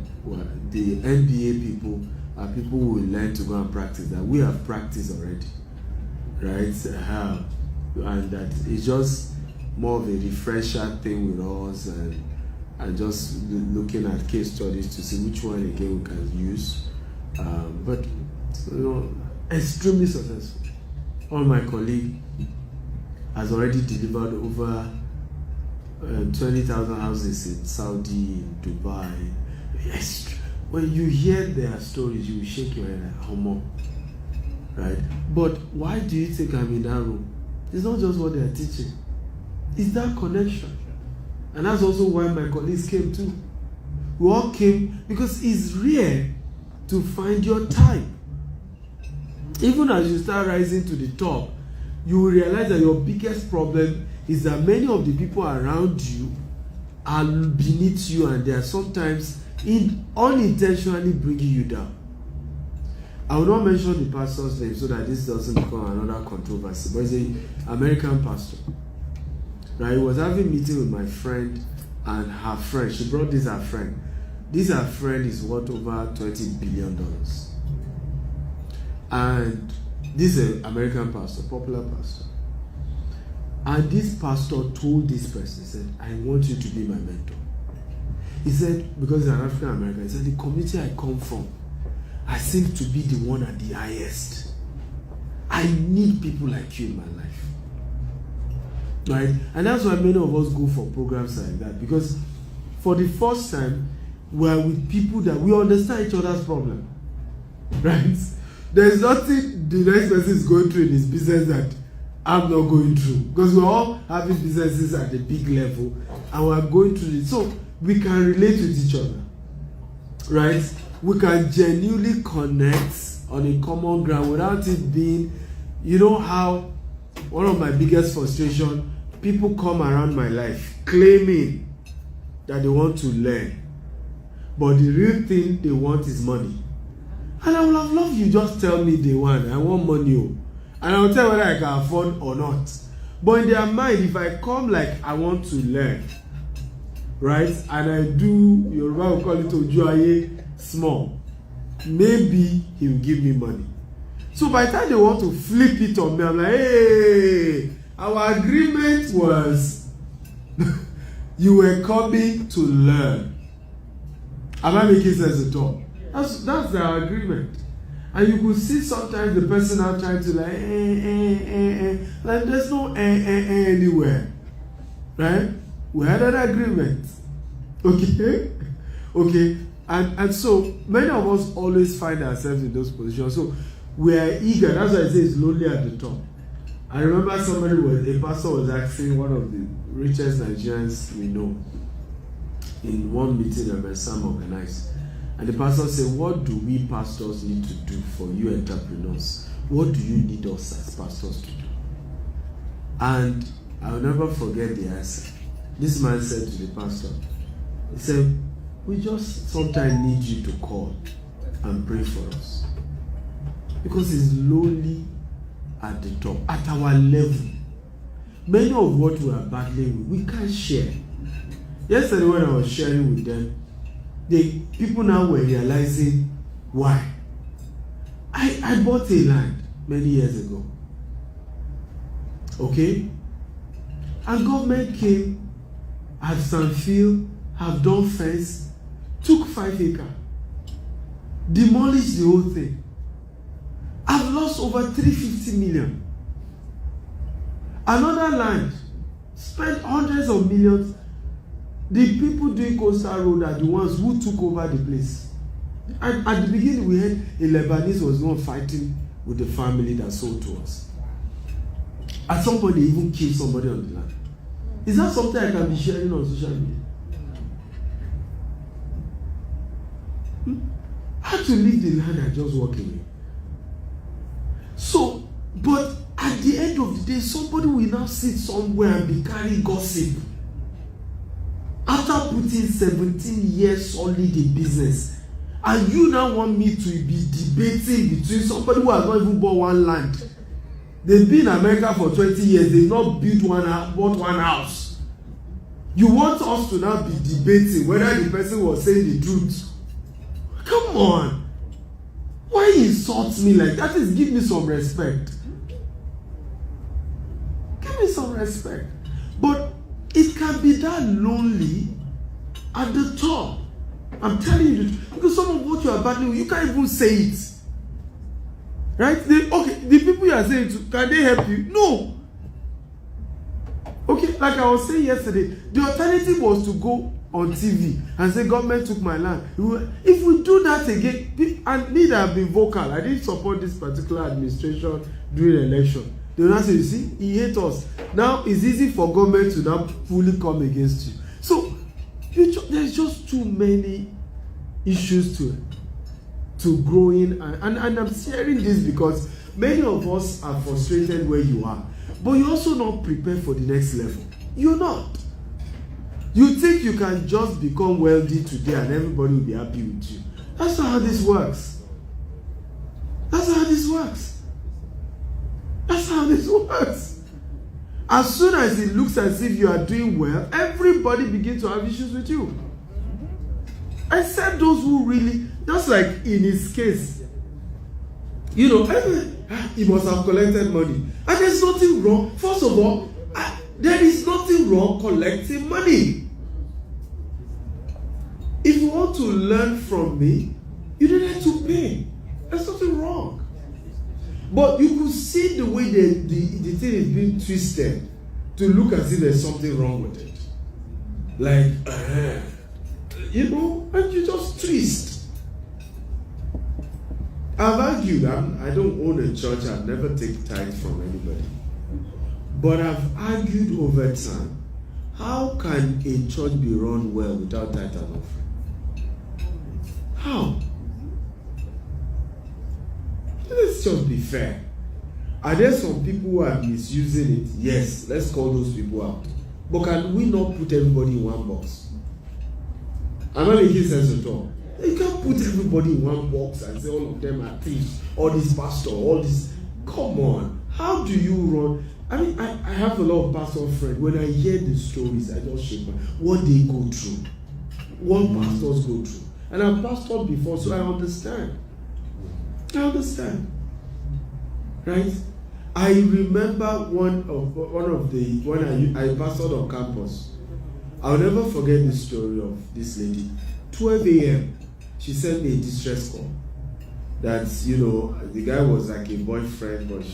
Speaker 2: the MBA people are people who will learn to go and practice that we have practiced already, right? And that it's just more of a refresher thing with us and just looking at case studies to see which one again we can use. But extremely successful. All my colleagues has already delivered over 20,000 houses in Saudi, in Dubai. Yes. When you hear their stories, you will shake your head like, how more? Right? But why do you think I'm in that room? It's not just what they are teaching. It's that connection. And that's also why my colleagues came too. We all came because it's rare to find your type. Even as you start rising to the top, you will realize that your biggest problem is that many of the people around you are beneath you and they are sometimes unintentionally bringing you down. I will not mention the pastor's name so that this doesn't become another controversy, but he's an American pastor. Now, he was having a meeting with my friend and her friend. She brought this her friend. This her friend is worth over $20 billion. And this is an American pastor, popular pastor. And this pastor told this person, he said, I want you to be my mentor. He said, because he's an African American, he said, the community I come from, I seem to be the one at the highest. I need people like you in my life. Right? And that's why many of us go for programs like that. Because for the first time, we're with people that we understand each other's problem. Right? There's nothing the next person is going through in his business that I'm not going through. Because we're all having businesses at a big level and we're going through it. So we can relate with each other. Right? We can genuinely connect on a common ground without it being, you know how one of my biggest frustration, people come around my life claiming that they want to learn. But the real thing they want is money. And I would have loved you just tell me they want. I want money. And I'll tell you whether I can afford or not. But in their mind, if I come like I want to learn, right? And I do, Yoruba will call it Ojuaye small. Maybe he will give me money. So by the time they want to flip it on me, I'm like, hey, our agreement was you were coming to learn. Am I making sense at all? That's our agreement. And you could see sometimes the person out trying to like there's no anywhere. Right? We had an agreement. Okay? Okay. And so many of us always find ourselves in those positions. So we are eager. That's why I say it's lonely at the top. I remember a pastor was asking one of the richest Nigerians we know in one meeting that my son organized. And the pastor said, what do we pastors need to do for you entrepreneurs? What do you need us as pastors to do? And I'll never forget the answer. This man said to the pastor, he said, we just sometimes need you to call and pray for us. Because it's lonely at the top, at our level. Many of what we are battling with, we can't share. Yesterday when I was sharing with them, the people now were realizing why. I bought a land many years ago. Okay? And government came, have some field, have done fence, took 5 acres, demolished the whole thing. I've lost over 350 million. Another land, spent hundreds of millions. The people doing coastal road are the ones who took over the place. And at the beginning, we heard a Lebanese was not fighting with the family that sold to us. At some point, they even killed somebody on the land. Is that something I can be sharing on social media? I had to leave the land and just walk away. So, but at the end of the day, somebody will now sit somewhere and be carrying gossip. After putting 17 years solid in business, and you now want me to be debating between somebody who has not even bought one land. They've been in America for 20 years, they've not bought one house. You want us to now be debating whether the person was saying the truth. Come on. Why insult me like that? Is give me some respect. Give me some respect. But it can be that lonely at the top. I'm telling you, because some of what you are battling with, you can't even say it. Right? The people you are saying to, can they help you? No. Okay, like I was saying yesterday, the alternative was to go on TV and say government took my land. If we do that again, and me that have been vocal, I didn't support this particular administration during the election. They will not say, you see, he hates us. Now it's easy for government to now fully come against you. So there's just too many issues to growing, and I'm sharing this because many of us are frustrated where you are, but you're also not prepared for the next level. You're not. You think you can just become wealthy today and everybody will be happy with you. That's not how this works. That's not how this works. That's how this works. As soon as it looks as if you are doing well, everybody begins to have issues with you. Except those who really, just like in his case, you know, he must have collected money. And there's nothing wrong. First of all, there is nothing wrong collecting money. If you want to learn from me, you don't have to pay. There's nothing wrong. But you could see the way the thing is being twisted to look as if there's something wrong with it. Like, you know, and you just twist. I've argued, I don't own a church, I've never taken tithe from anybody. But I've argued over time, how can a church be run well without tithe and offering? How? Let's just be fair. Are there some people who are misusing it? Yes, let's call those people out. But can we not put everybody in one box? I'm not making sense at all. You can't put everybody in one box and say all of them are thieves, all this pastor, all this. Come on. How do you run? I mean, I have a lot of pastor friends. When I hear the stories, I just shake my what they go through. What pastors go through. And I've pastored before, so I understand. Right? I remember when I pastored on campus. I'll never forget the story of this lady. 12 a.m. She sent me a distress call. That, you know, the guy was like a boyfriend, but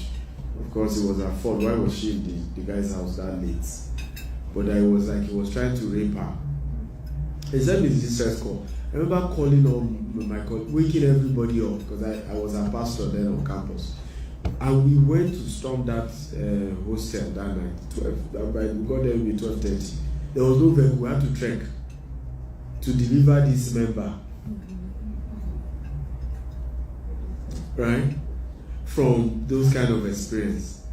Speaker 2: of course it was her fault. Why was she in the guy's house that late? But I was like, he was trying to rape her. He sent me the distress call. I remember calling on my call, waking everybody up because I was a pastor then on campus. And we went to storm that hostel that night. We got there maybe 12:30. There was no vehicle. We had to trek to deliver this member. Right? From those kind of experience.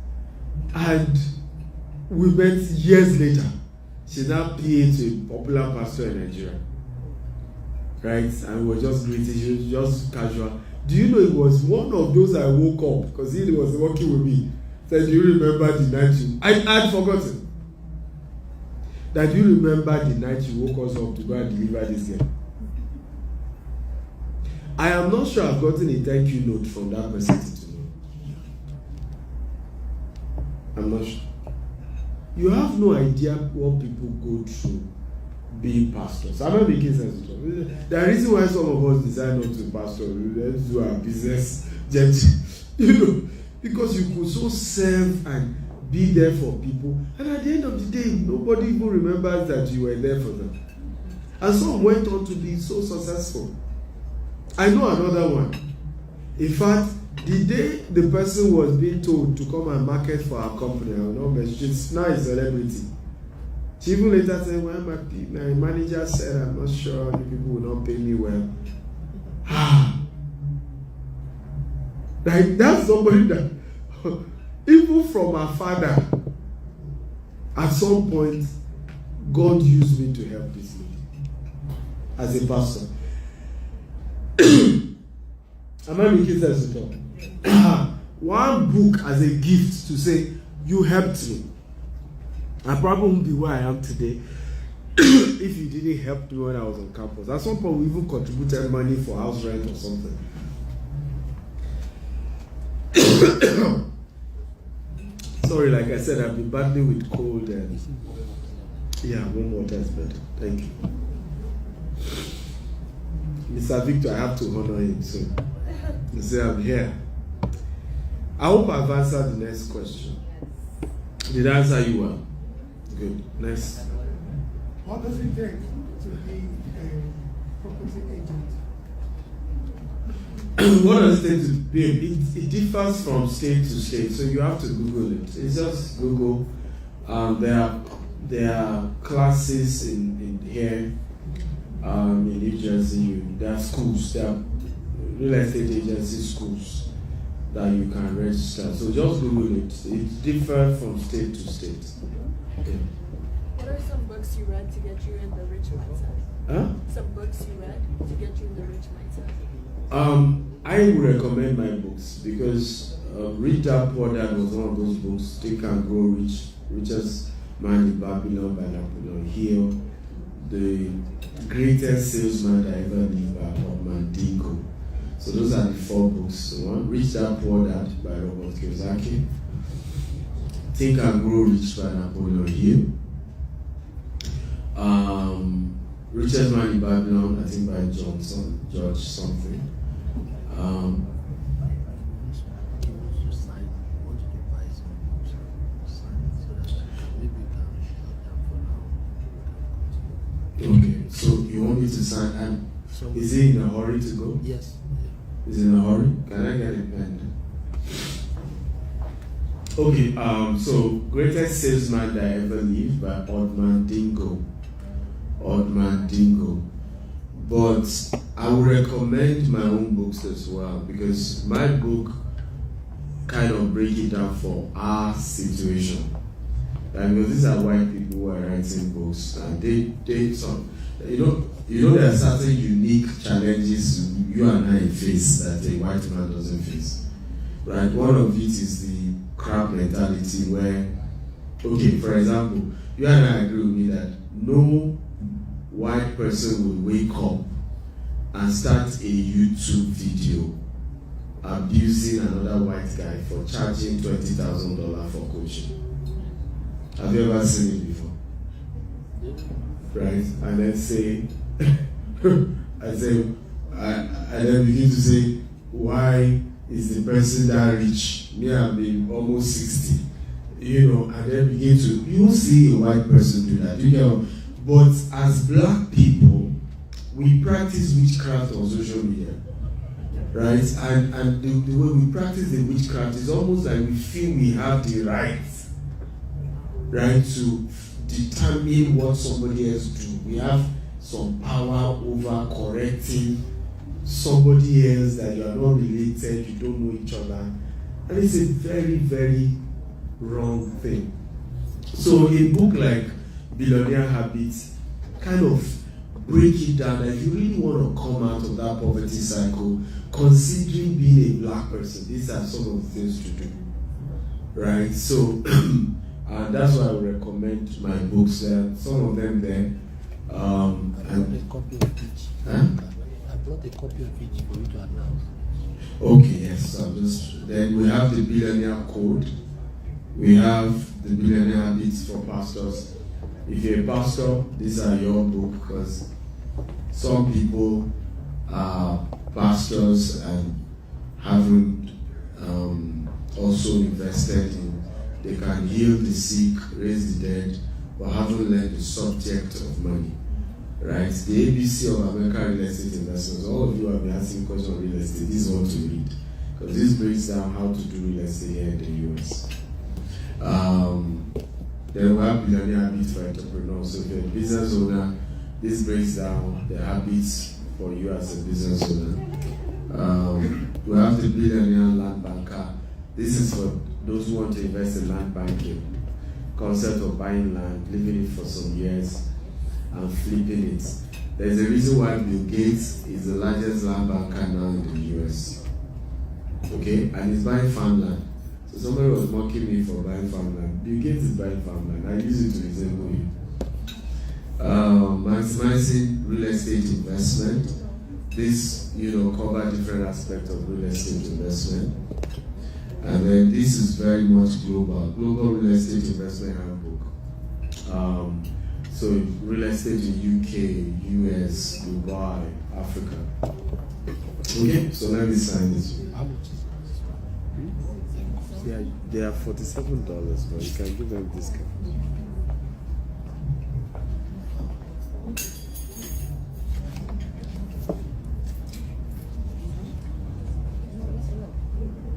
Speaker 2: And we met years later. She's now PA to a popular pastor in Nigeria. right? And we were just greeting, he was just casual. Do you know it was one of those I woke up because he was working with me. Said, do you remember the night you... I had forgotten. That you remember the night you woke us up to go and deliver this girl. I am not sure I've gotten a thank you note from that person to me. I'm not sure. You have no idea what people go through being pastors. I'm not making sense at all. The reason why some of us decide not to pastor, let's do our business, you know, because you could so serve and be there for people, and at the end of the day, nobody even remembers that you were there for them. And some went on to be so successful. I know another one. In fact, the day the person was being told to come and market for our company, I will not mention, she's now a celebrity. She even later said, well, my manager said, I'm not sure the people will not pay me well. Like, that's somebody that, even from our father, at some point, God used me to help this lady as a pastor. Am I making sense at all? One book as a gift to say, you helped me. I probably won't be where I am today if you didn't help me when I was on campus. At some point, we even contributed money for house rent or something. Sorry, like I said, I've been battling with cold and one water is better. Thank you. Mr. Victor, I have to honor him soon. You say I'm here. I hope I've answered the next question. Did I answer you well? Good. Next.
Speaker 8: What does it take to be a property agent?
Speaker 2: What does it take to be? It differs from state to state, so you have to Google it. It's just Google. There are classes in here, in New Jersey. There are schools. There are real estate agency schools that you can register. So just Google it. It differs from state to state. Yeah.
Speaker 6: What are some books you read to get you in the rich mindset?
Speaker 2: Huh?
Speaker 6: Some books you read to get you in the rich mindset?
Speaker 2: I would recommend my books because Read That Poor Dad was one of those books. Think and Grow Rich, Richest Man in Babylon by Napoleon Hill, The Greatest Salesman That Ever Lived by Bob Dingo. So those are the 4 books. One, Rich Dad Poor Dad by Robert Kiyosaki, Think and Grow Rich by Napoleon Hill, Richest Man in Babylon, I think by George something. Okay, so you want me to sign? And is he in a hurry to go?
Speaker 9: Yes.
Speaker 2: Is he in a hurry? Can I get a pen? Okay, so Greatest Salesman That Ever Lived by Oddman Dingo. But I would recommend my own books as well because my book kind of break it down for our situation. Like, because these are white people who are writing books and they some, you know there are certain unique challenges you and I face that a white man doesn't face. Right? One of it is the crab mentality where, okay, for example, you and I agree with me that no white person will wake up and start a YouTube video abusing another white guy for charging $20,000 for coaching. Have you ever seen it before? Right? And then say, and then begin to say, why is the person that rich? Me, I'm almost 60. You know, and then begin to, you see a white person do that. You get. But as black people, we practice witchcraft on social media, right? And the way we practice the witchcraft is almost like we feel we have the right to determine what somebody else do. We have some power over correcting somebody else that you are not related, you don't know each other. And it's a very, very wrong thing. So a book like Billionaire Habits kind of break it down that if you really want to come out of that poverty cycle, considering being a black person, these are some of the things to do, right? So, and that's why I would recommend my books. There, some of them there.
Speaker 1: I brought a copy of each.
Speaker 2: Huh?
Speaker 1: I brought a copy of each for you to announce.
Speaker 2: Okay, yes. So then we have the Billionaire Code. We have the Billionaire Habits for Pastors. If you're a pastor, these are your book, because some people are pastors and haven't also invested in, they can heal the sick, raise the dead, but haven't learned the subject of money, right? The ABC of American real estate investments, all of you have been asking questions on real estate, this is what to read, because this breaks down how to do real estate here in the US. Then we have Billionaire Habits for Entrepreneurs. So if you're a business owner, this breaks down the habits for you as a business owner. We have the Billionaire Land Banker. This is for those who want to invest in land banking. Concept of buying land, living it for some years, and flipping it. There's a reason why Bill Gates is the largest land banker now in the US. Okay, and he's buying farmland. So somebody was mocking me for buying farmland. Bill Gates is buying farmland. I use it to resemble him. Maximizing real estate investment. This, cover different aspects of real estate investment. And then this is very much global. Global real estate investment handbook. So real estate in UK, US, Dubai, Africa. Okay, so let me sign this.
Speaker 1: How much is
Speaker 2: Yeah, they are $47, but you can give them discount.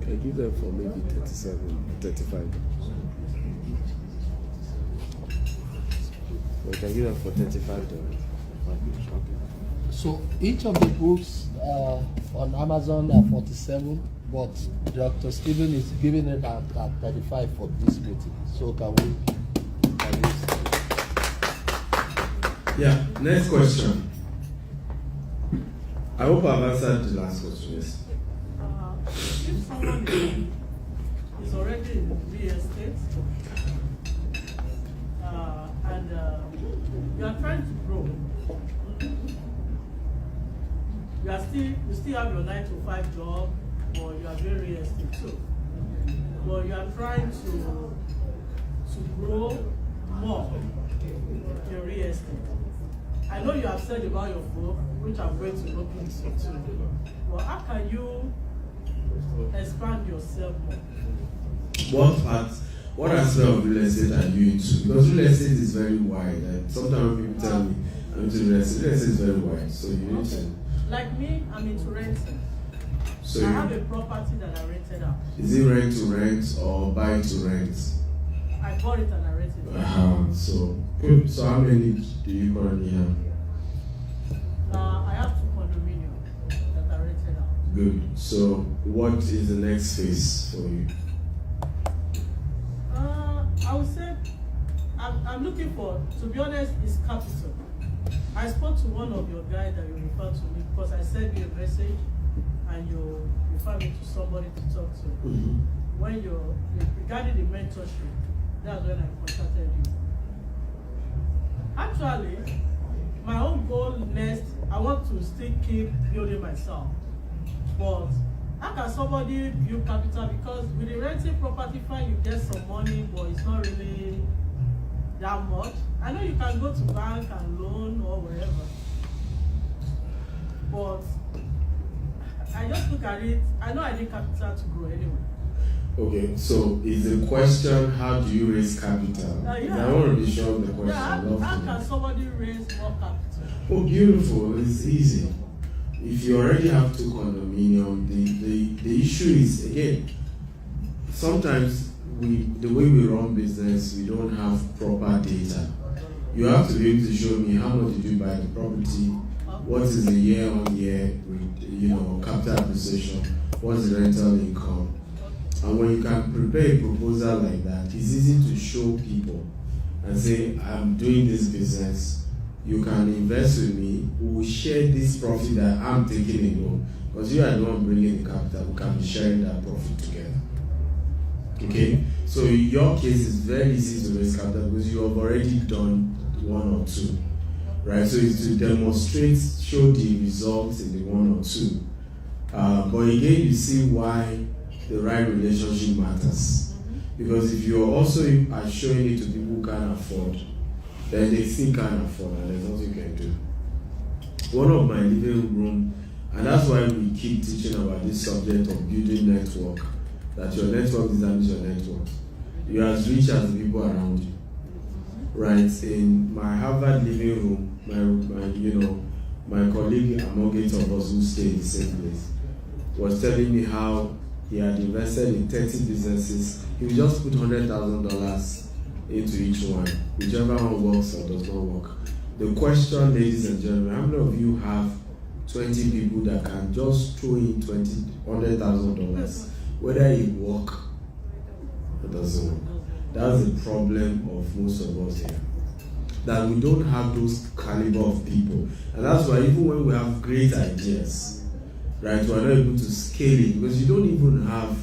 Speaker 2: Can give them for maybe 35. We can give them for $35.
Speaker 1: So each of the books on Amazon are 47, but Dr. Stephen is giving it at 35 for this meeting. So can we
Speaker 2: Yeah, next question. I hope I've answered the last question, yes.
Speaker 5: If someone is already in real estate and you are trying to grow, you still have your 9-to-5 job, or you are doing real estate too, but you are trying to grow more in real estate. I know you have said about your book, which I'm going to look into too, but how can you expand yourself more?
Speaker 2: What aspect of real estate are you into? Because real estate is very wide. And sometimes people tell me I'm into real estate. Real estate is very wide, so you need to.
Speaker 5: Like me, I'm into renting.
Speaker 2: So
Speaker 5: I have a property that I rented out.
Speaker 2: Is it rent to rent or buy to rent?
Speaker 5: I bought it and I rented it out.
Speaker 2: So how many do you currently have?
Speaker 5: I have 2 condominiums that I rented out.
Speaker 2: Good. So what is the next phase for you?
Speaker 5: I would say I'm looking for, to be honest, is capital. I spoke to one of your guys that you referred to me because I sent you a message and you referred me to somebody to talk to.
Speaker 2: Mm-hmm.
Speaker 5: When regarding the mentorship, that's when I contacted you. Actually, my own goal next, I want to still keep building myself. But how can somebody build capital? Because with the renting property fine, you get some money, but it's not really that much. I know you can go to bank and loan or wherever. But I just look at it, I know I need capital to grow anyway.
Speaker 2: Okay, so is the question, how do you raise capital?
Speaker 5: Yeah.
Speaker 2: I want to be sure of the question.
Speaker 5: Yeah, how can somebody raise more capital?
Speaker 2: Oh, beautiful. It's easy. If you already have 2 condominiums, the issue is, again, sometimes the way we run business, we don't have proper data. You have to be able to show me how much did you buy the property, what is the year-on-year, capital appreciation, what's the rental income. And when you can prepare a proposal like that, it's easy to show people and say, I'm doing this business, you can invest with me. We will share this profit that I'm taking alone. Because you are the one bringing the capital. We can be sharing that profit together. Okay? So in your case, it's very easy to raise capital because you have already done one or two. Right? So it's to demonstrate, show the results in the one or two. But again, you see why the right relationship matters. Because if you're also showing it to people who can't afford, then they still can't afford, and there's nothing you can do. One of my living room, and that's why we keep teaching about this subject of building network, that your network determines your network. You're as rich as the people around you. Right? In my Harvard living room, my colleague among 8 of us who stay in the same place was telling me how he had invested in 30 businesses. He would just put $100,000 into each one, whichever one works or does not work. The question, ladies and gentlemen, how many of you have 20 people that can just throw in $100,000, whether it works or doesn't work? That's the problem of most of us here. That we don't have those caliber of people. And that's why even when we have great ideas, right, we're not able to scale it because you don't even have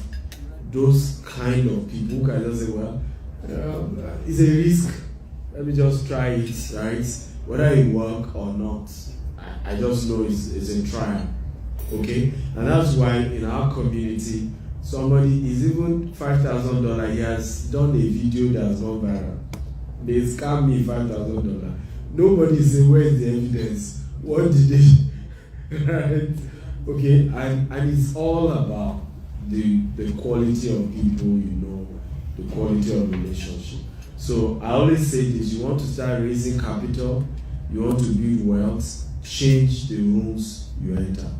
Speaker 2: those kind of people who can just say, well, it's a risk. Let me just try it, right? Whether it works or not, I just know it's a trial. Okay? And that's why in our community, somebody is even $5,000. He has done a video that's gone viral. They scam me $5,000. Nobody say where's the evidence? What did they? Right? Okay, and it's all about the quality of people you know, the quality of relationship. So I always say this: you want to start raising capital, you want to build wealth, change the rooms you enter.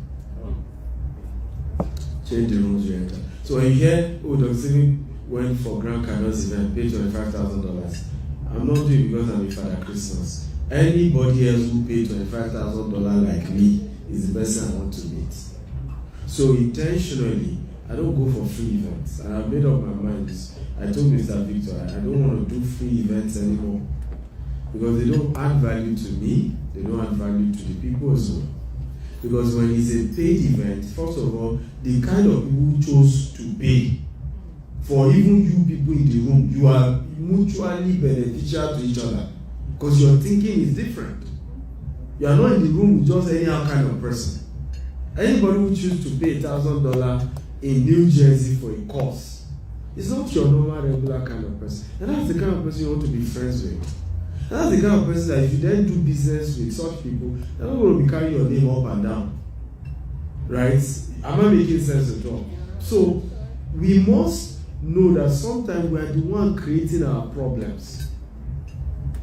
Speaker 2: Change the rooms you enter. So when you hear, oh, Dr. Stephen went for Grand Cardinal's event, paid $25,000. I'm not doing it because I'm a Father Christmas. Anybody else who paid $25,000 like me is the person I want to meet. So intentionally, I don't go for free events. And I've made up my mind. I told Mr. Victor, I don't want to do free events anymore. Because they don't add value to me, they don't add value to the people as well. Because when it's a paid event, first of all, the kind of people who chose to pay, for even you people in the room, you are mutually beneficial to each other. Because your thinking is different. You are not in the room with just any kind of person. Anybody who chooses to pay $1,000 in New Jersey for a course is not your normal, regular kind of person. And that's the kind of person you want to be friends with. And that's the kind of person that if you then do business with such people, they're not going to be carrying your name up and down. Right? Am I making sense at all? So, we must know that sometimes we are the one creating our problems.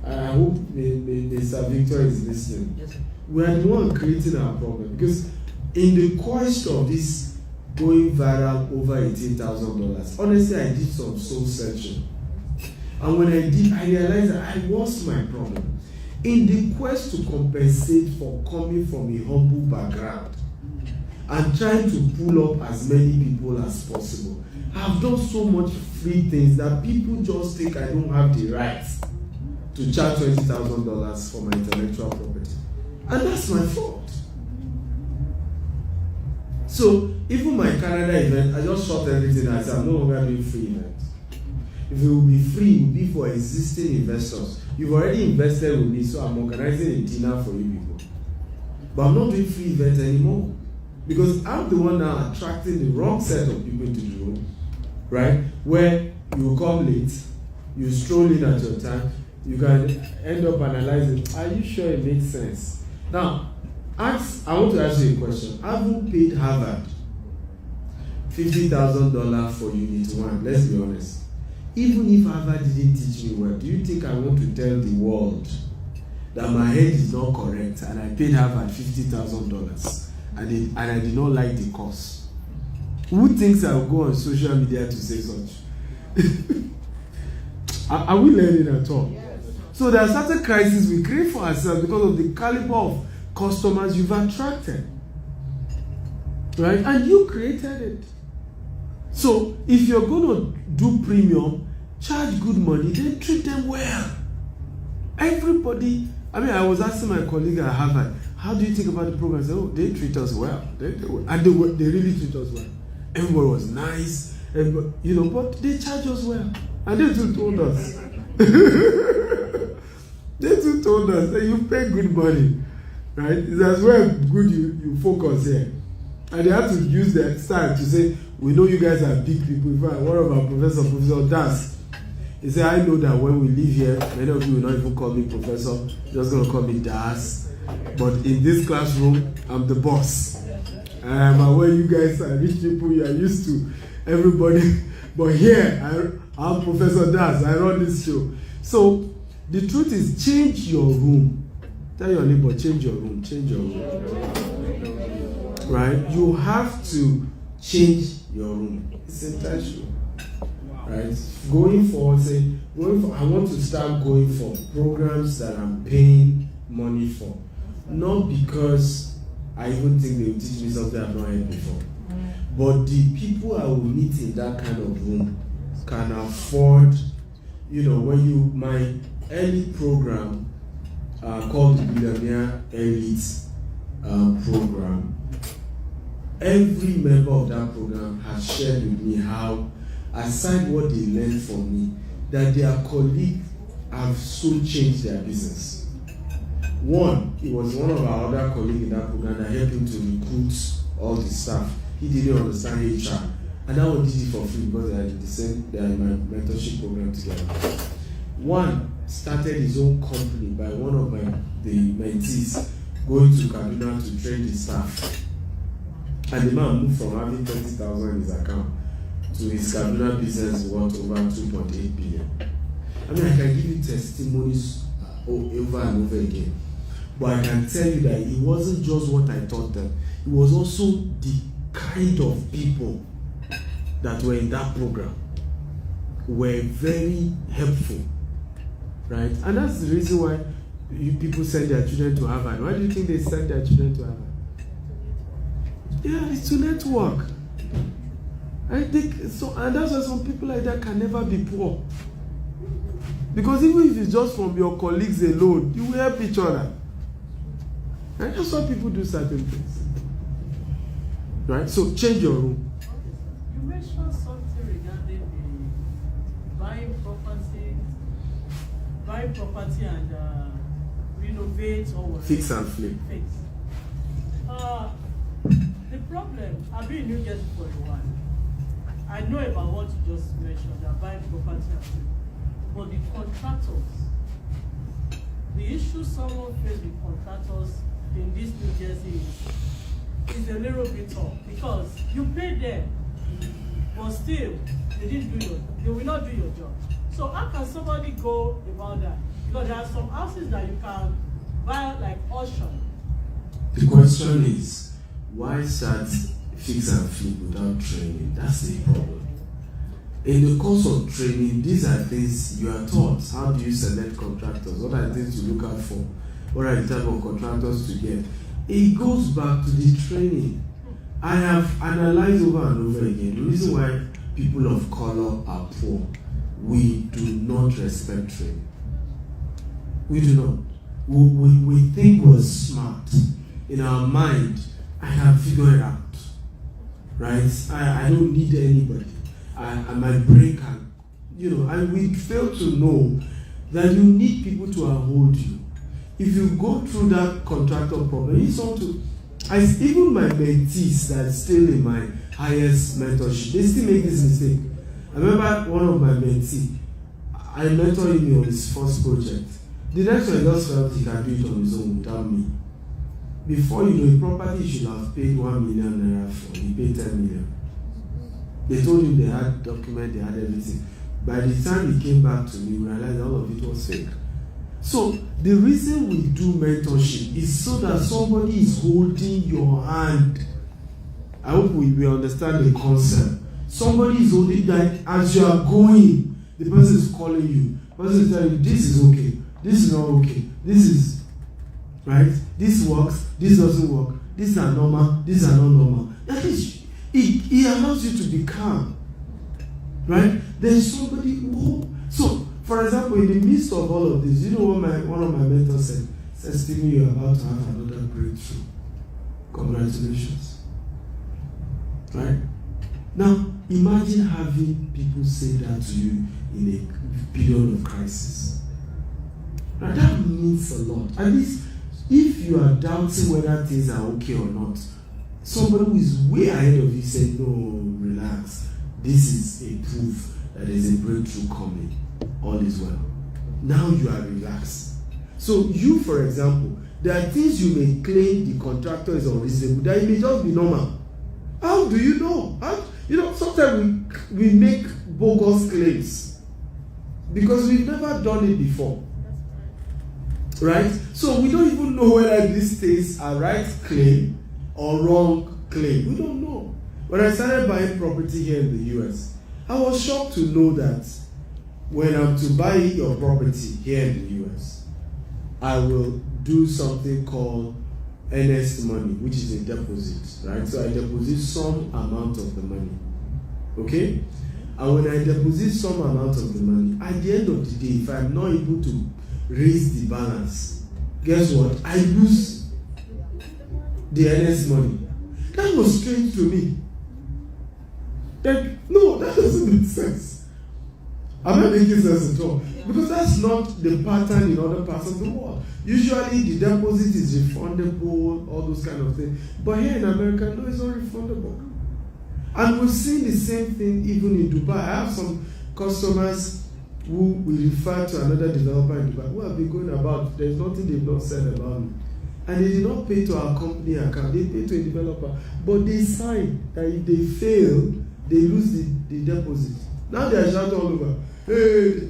Speaker 2: I hope Mr. Victor is listening. Yes, we are the one creating our problem because in the quest of this going viral over $18,000, honestly, I did some soul searching. And when I did, I realized that I was my problem. In the quest to compensate for coming from a humble background and trying to pull up as many people as possible, I've done so much free things that people just think I don't have the right to charge $20,000 for my intellectual property. And that's my fault. So, even my Canada event, I just shot everything. I said, I'm no longer doing free events. If it will be free, it will be for existing investors. You've already invested with me, so I'm organizing a dinner for you people. But I'm not doing free events anymore. Because I'm the one now attracting the wrong set of people into the room. Right? Where you come late, you stroll in at your time, you can end up analyzing, are you sure it makes sense? Now, I want to ask you a question. I haven't paid Harvard $50,000 for Unit 1, let's be honest. Even if Harvard didn't teach me well, do you think I want to tell the world that my head is not correct and I paid Harvard $50,000 and I did not like the course? Who thinks I will go on social media to say such? Are we learning at all? Yes. So there are certain crises we create for ourselves because of the caliber of customers you've attracted. Right? And you created it. So if you're going to do premium, charge good money, then treat them well. Everybody I mean, I was asking my colleague at Harvard, how do you think about the program? I said, oh, they treat us well. They really treat us well. Everybody was nice, but they charge us well. And they too told us. They too told us that you pay good money, right? It's as well good you focus here. And they had to use their style to say, we know you guys are big people. In fact, one of our Professor Das, he said, I know that when we leave here, many of you will not even call me professor, you're just going to call me Das. But in this classroom, I'm the boss. I'm aware you guys are rich people, you are used to everybody. But here, I'm Professor Das, I run this show. So, the truth is, change your room. Tell your neighbor, change your room, change your room. Right? You have to change your room. It's intentional. Right? Going forward, I want to start going for programs that I'm paying money for. Not because I even think they will teach me something I've not heard before. But the people I will meet in that kind of room can afford, my early program called the Billionaire Elite program, every member of that program has shared with me how, aside what they learned from me, that their colleagues have so changed their business. One, it was one of our other colleagues in that program that helped him to recruit all the staff. He didn't understand HR. And that one did it for free because they are in my mentorship program together. One started his own company by one of the mentees going to Kaduna to train the staff. And the man moved from having 30,000 in his account to his Kaduna business worth over 2.8 billion. I mean, I can give you testimonies over and over again. But I can tell you that it wasn't just what I taught them. It was also the kind of people that were in that program were very helpful. Right? And that's the reason why people send their children to Harvard. Why do you think they send their children to Harvard? Yeah, it's to network. I think so, and that's why some people like that can never be poor. Because even if it's just from your colleagues alone, you will help each other. And that's why people do certain things. Right? So change your room.
Speaker 5: You mentioned something regarding the buying property and renovate or whatever.
Speaker 2: Fix and flip.
Speaker 5: Fix. The problem, I've been in New Jersey for a while. I know about what you just mentioned, that buying property and flip. But the contractors, the issue someone faced with contractors in this New Jersey is a little bit tough because you pay them, but still they will not do your job. So how can somebody go about that? Because there are some houses that you can buy like auction.
Speaker 2: The question is, why start fix and flip without training? That's the problem. In the course of training, these are things you are taught. How do you select contractors? What are the things to look out for? What are the type of contractors to get? It goes back to the training. I have analyzed over and over again the reason why people of color are poor. We do not respect training. We do not. We think we're smart. In our mind, I have figured it out. Right? I don't need anybody. And my brain can, and we fail to know that you need people to uphold you. If you go through that contractor problem, it's all to, even my mentees that's still in my highest mentorship, they still make this mistake. I remember one of my mentees, I mentored him on his first project. The next one just felt he can do it on his own without me. Before you know, property should have paid 1 million naira for, he paid 10 million. They told him they had documents, they had everything. By the time he came back to me, we realized all of it was fake. So the reason we do mentorship is so that somebody is holding your hand. I hope we understand the concept. Somebody is holding that as you are going, the person is calling you. The person is telling you, this is okay, this is not okay, this is right, this works, this doesn't work, these are normal, these are not normal. That is, it allows you to be calm. Right? There's somebody who, so for example, in the midst of all of this, you know what one of my mentors said? testimony you're about to have another breakthrough. Congratulations. Right? Now, imagine having people say that to you in a period of crisis. Now, that means a lot. At least, if you are doubting whether things are okay or not, somebody who is way ahead of you say, no, relax. This is a proof that there is a breakthrough coming. All is well. Now you are relaxed. So you, for example, there are things you may claim the contractor is unreasonable, that it may just be normal. How do you know? Sometimes we make bogus claims because we've never done it before. Right? So we don't even know whether these things are right claim or wrong claim. We don't know. When I started buying property here in the US, I was shocked to know that when I'm to buy your property here in the US, I will do something called earnest money, which is a deposit, right? So I deposit some amount of the money, okay? And when I deposit some amount of the money, at the end of the day, if I'm not able to raise the balance, guess what? I lose the earnest money. That was strange to me. No, that doesn't make sense. Am I making sense at all? Because that's not the pattern in other parts of the world. Usually the deposit is refundable, all those kind of things. But here in America, no, it's not refundable. And we've seen the same thing even in Dubai. I have some customers who we refer to another developer in Dubai who have been going about, there's nothing they've not said about me. And they did not pay to our company account, they pay to a developer. But they sign that if they fail, they lose the deposit. Now they are shouting all over. Hey,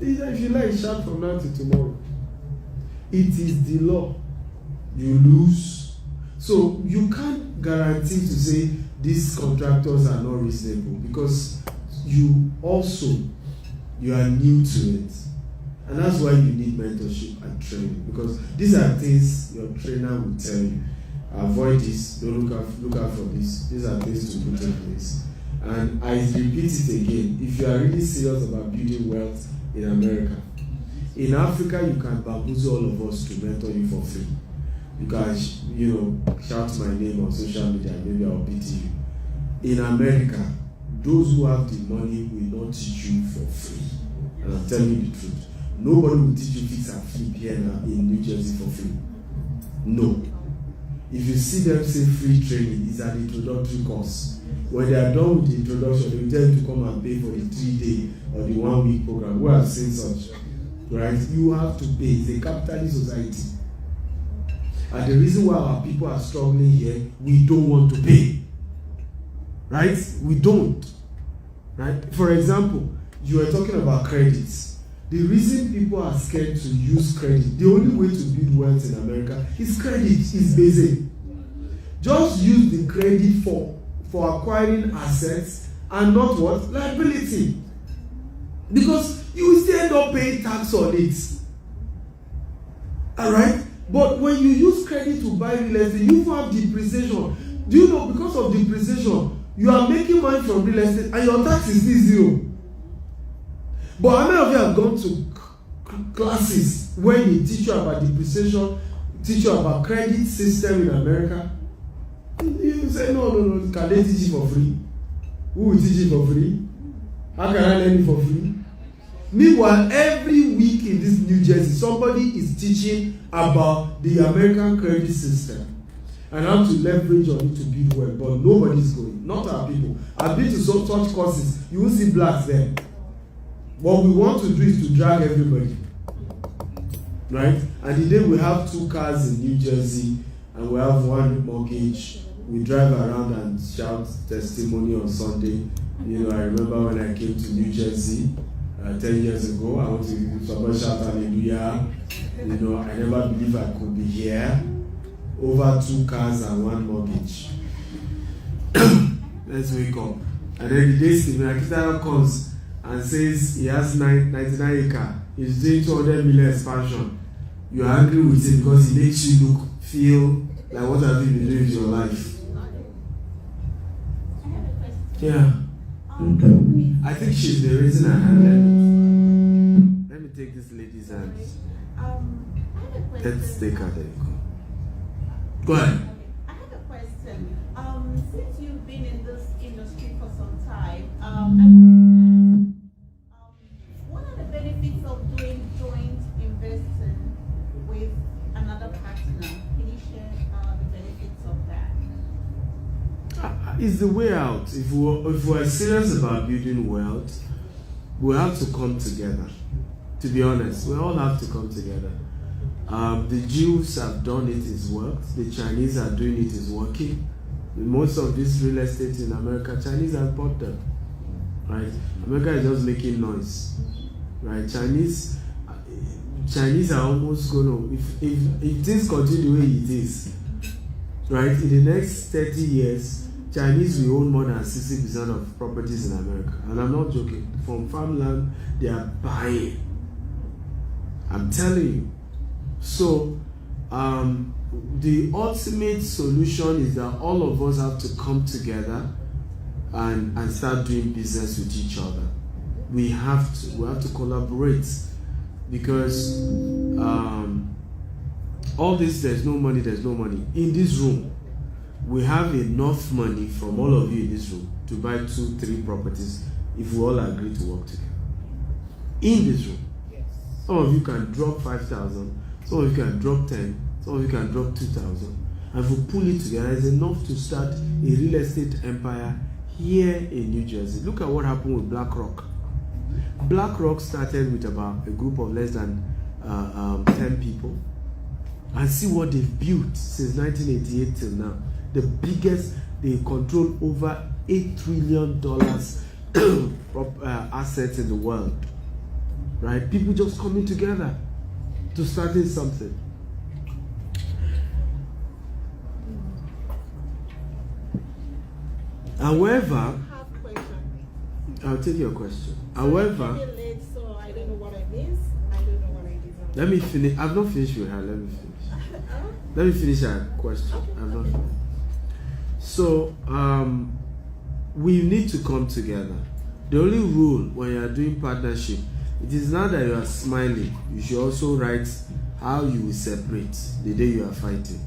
Speaker 2: if you like, shout from now to tomorrow. It is the law. You lose. So you can't guarantee to say these contractors are not reasonable because you are new to it. And that's why you need mentorship and training, because these are things your trainer will tell you. Avoid this, don't look out for this. These are things to put in place. And I repeat it again, if you are really serious about building wealth in America, in Africa you can bamboozle all of us to mentor you for free. You can, shout my name on social media, maybe I'll pity you. In America, those who have the money will not teach you for free. And I'm telling you the truth. Nobody will teach you fix and flip here in New Jersey for free. No. If you see them say free training, it's an introductory course. When they are done with the introduction, they will tell you to come and pay for the 3-day or the 1-week program. We have seen such. Right? You have to pay. It's a capitalist society. And the reason why our people are struggling here, we don't want to pay. Right? We don't. Right? For example, you were talking about credits. The reason people are scared to use credit, the only way to build wealth in America is credit, is basic. Just use the credit for acquiring assets and not what? Liability. Because you will still end up paying tax on it. Alright? But when you use credit to buy real estate, you have depreciation. Do you know, because of depreciation, you are making money from real estate and your tax is still zero. But how many of you have gone to classes where they teach you about depreciation, teach you about credit system in America? You say, no, can they teach it for free? Who will teach it for free? How can I learn it for free? Meanwhile, every week in this New Jersey, somebody is teaching about the American credit system and how to leverage on it to build wealth. But nobody's going, not our people. I've been to such courses, you won't see blacks there. What we want to do is to drag everybody, right? And the day we have 2 cars in New Jersey and we have 1 mortgage, we drive around and shout testimony on Sunday. I remember when I came to New Jersey 10 years ago, I want to somebody shout hallelujah. I never believed I could be here. Over 2 cars and 1 mortgage. Let's wake up. And then the day Stephen Akintayo comes and says he has 99 acres, he's doing 200 million expansion. You are angry with him because he makes you feel like what have you been doing with your life? Yeah. I think she's the reason I had that. Let me take this lady's hand.
Speaker 9: I have a question.
Speaker 2: Let's take her there. Go ahead.
Speaker 9: Okay. I have a question. Since you've been in this industry for some time, I want to ask, what are the benefits of doing joint investing with another partner? Can you share the benefits of that?
Speaker 2: It's the way out. If we're serious about building wealth, we have to come together. To be honest, we all have to come together. The Jews have done it, it's worked. The Chinese are doing it, it's working. Most of this real estate in America, Chinese have bought them. Right? America is just making noise. Right? Chinese are almost gonna, if things continue the way it is, right, in the next 30 years, Chinese will own more than 60% of properties in America. And I'm not joking. From farmland, they are buying. I'm telling you. So, the ultimate solution is that all of us have to come together and start doing business with each other. We have to collaborate, because all this, there's no money. In this room, we have enough money from all of you in this room to buy 2-3 properties if we all agree to work together. In this room. Some of you can drop 5,000, some of you can drop 10, some of you can drop 2,000. And if we pull it together, it's enough to start a real estate empire here in New Jersey. Look at what happened with BlackRock. BlackRock started with about a group of less than 10 people. And see what they've built since 1988 till now. The biggest, they control over $8 trillion assets in the world. Right? People just coming together to starting something. However, I'll take your question. However,
Speaker 9: So I don't know what I missed. I don't know what I did.
Speaker 2: let me finish. I've not finished with her. Let me finish. Let me finish her question. I've not finished. So, we need to come together. The only rule when you are doing partnership, it is not that you are smiling. You should also write how you will separate the day you are fighting.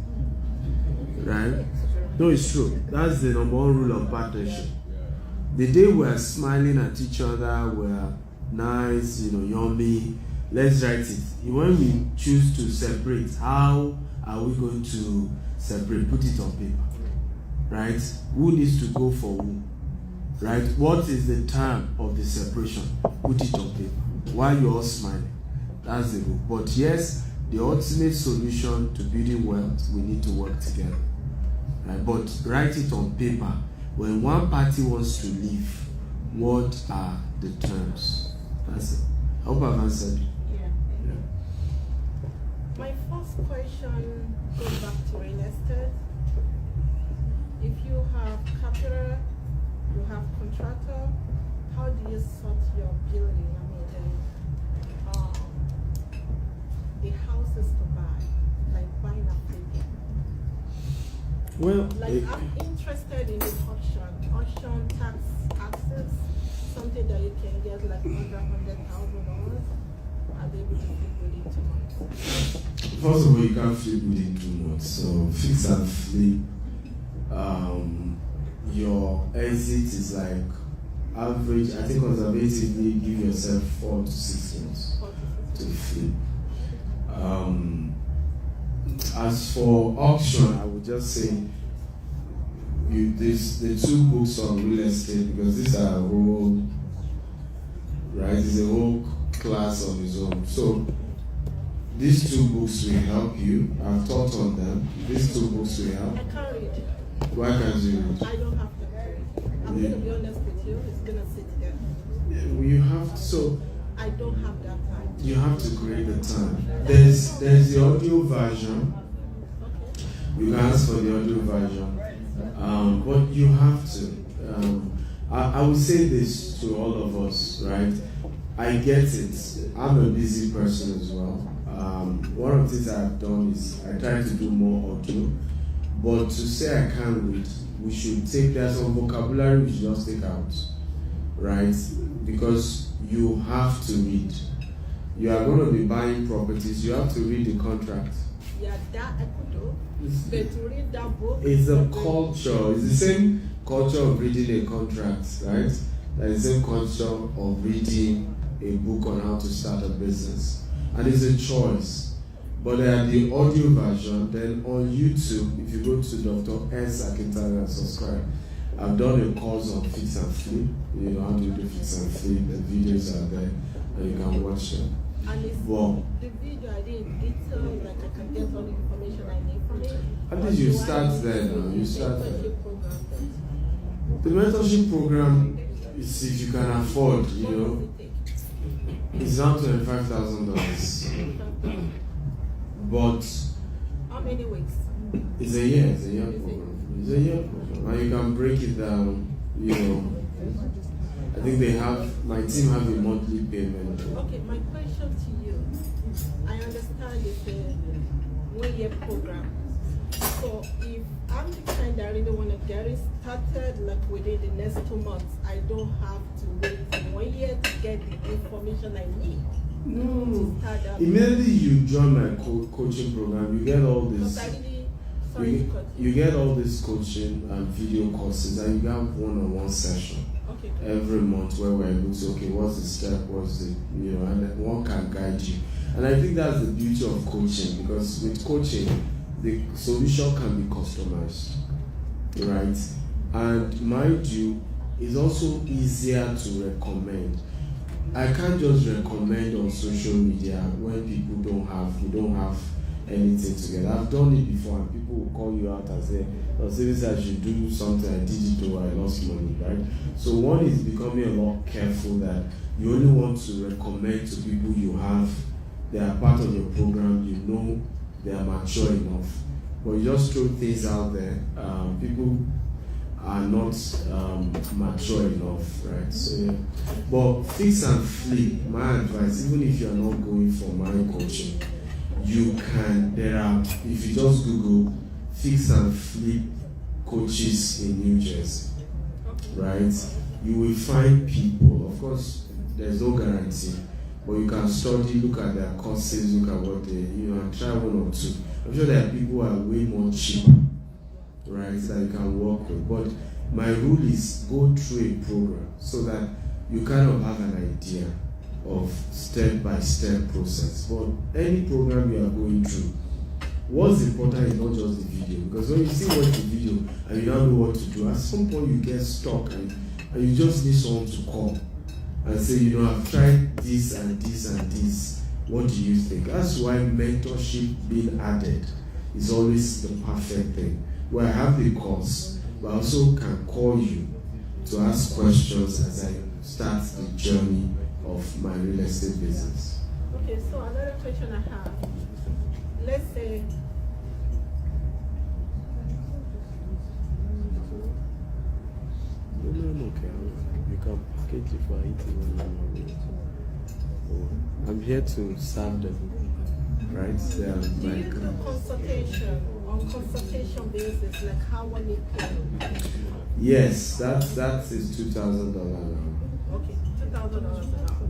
Speaker 2: Right? No, it's true. That's the number one rule of partnership. The day we are smiling at each other, we are nice, yummy, let's write it. When we choose to separate, how are we going to separate? Put it on paper. Right? Who needs to go for who? Right? What is the time of the separation? Put it on paper. While you're all smiling. That's the rule. But yes, the ultimate solution to building wealth, we need to work together. Right? But write it on paper. When one party wants to leave, what are the terms? That's it. I hope I've answered.
Speaker 9: Yeah. My first question goes back to real estate. If you have capital, you have contractor, how do you sort your building? I mean, the houses to buy, like buying a flipping.
Speaker 2: Well,
Speaker 9: I'm interested in the auction tax access, something that you can get like under $100,000. Are they able to flip within 2 months?
Speaker 2: first of all, you can't flip within 2 months. So fix and flip. Your exit is like average. I think conservatively, give yourself 4 to 6 months to flip. As for auction, I would just say the 2 books on real estate, because these are a whole, right? It's a whole class on its own. So these 2 books will help you. I've taught on them. These 2 books will help.
Speaker 9: I can't read.
Speaker 2: Why can't you read?
Speaker 9: I don't have to. I'm going to be honest with you. It's going to sit there.
Speaker 2: Yeah, you have to, so
Speaker 9: I don't have that time.
Speaker 2: you have to create the time. There's the audio version. You can ask for the audio version. But you have to. I would say this to all of us, right? I get it. I'm a busy person as well. One of the things I've done is I try to do more audio. But to say I can't read, we should take that some vocabulary we should just take out, right? Because you have to read. you are going to be buying properties, you have to read the contract.
Speaker 9: Yeah, that I could do. But to read that book.
Speaker 2: It's a culture. It's the same culture of reading a contract, right? Like the same culture of reading a book on how to start a business. And it's a choice. But they are the audio version. Then on YouTube, if you go to Dr. S. Akintayo and subscribe, I've done a course on fix and flip. You know how to do fix and flip. The videos are there and you can watch them.
Speaker 9: And it's
Speaker 2: Wow.
Speaker 9: the video I did in detail, like I can get all the information I need from it.
Speaker 2: At least you start there now. You start there.
Speaker 9: Mentorship program then.
Speaker 2: The mentorship program is if you can afford, you know,
Speaker 9: What does it take?
Speaker 2: it's around $25,000. But
Speaker 9: How many weeks?
Speaker 2: it's a year program. It's a year program. And you can break it down, you know. I think my team have a monthly payment.
Speaker 9: Okay, my question to you. I understand it's a 1 year program. So if I'm the kind that really want to get it started like within the next 2 months, I don't have to wait 1 year to get the information I need to start that.
Speaker 2: Immediately you join my coaching program, you get all this.
Speaker 9: Because I really, sorry to cut
Speaker 2: You get all this coaching and video courses, and you have one-on-one session.
Speaker 9: Okay.
Speaker 2: Every month where we're able to, okay, what's the step, what's the, you know, and then one can guide you. And I think that's the beauty of coaching, because with coaching, the solution can be customized, right? And mind you, it's also easier to recommend. I can't just recommend on social media when people we don't have anything together. I've done it before, and people will call you out and say, "Oh, this I should do something. I did it, or I lost money." Right? So one is becoming a lot careful that you only want to recommend to people you have. They are part of your program. You know they are mature enough, but you just throw things out there. People are not mature enough, right? So yeah. But fix and flip. My advice, even if you are not going for mind coaching, you can, if you just Google fix and flip coaches in New Jersey, right? You will find people, of course, there's no guarantee, but you can study, look at their courses, look at what they, and try one or two. I'm sure there are people who are way more cheaper, right, that you can work with. But my rule is go through a program so that you kind of have an idea of step-by-step process. But any program you are going through, what's important is not just the video, because when you see watch the video and you don't know what to do, at some point you get stuck and you just need someone to call and say, I've tried this and this and this. What do you think? That's why mentorship being added is always the perfect thing. Where I have the course, but I also can call you to ask questions as I start the journey of my real estate business.
Speaker 9: Okay, so another question I have. Let's say
Speaker 2: Okay. You can package it for eating. I'm here to serve them, right?
Speaker 9: do you do consultation on consultation basis, like how one you pay?
Speaker 2: Yes, that is $2,000 now.
Speaker 9: Okay, $2,000 an hour.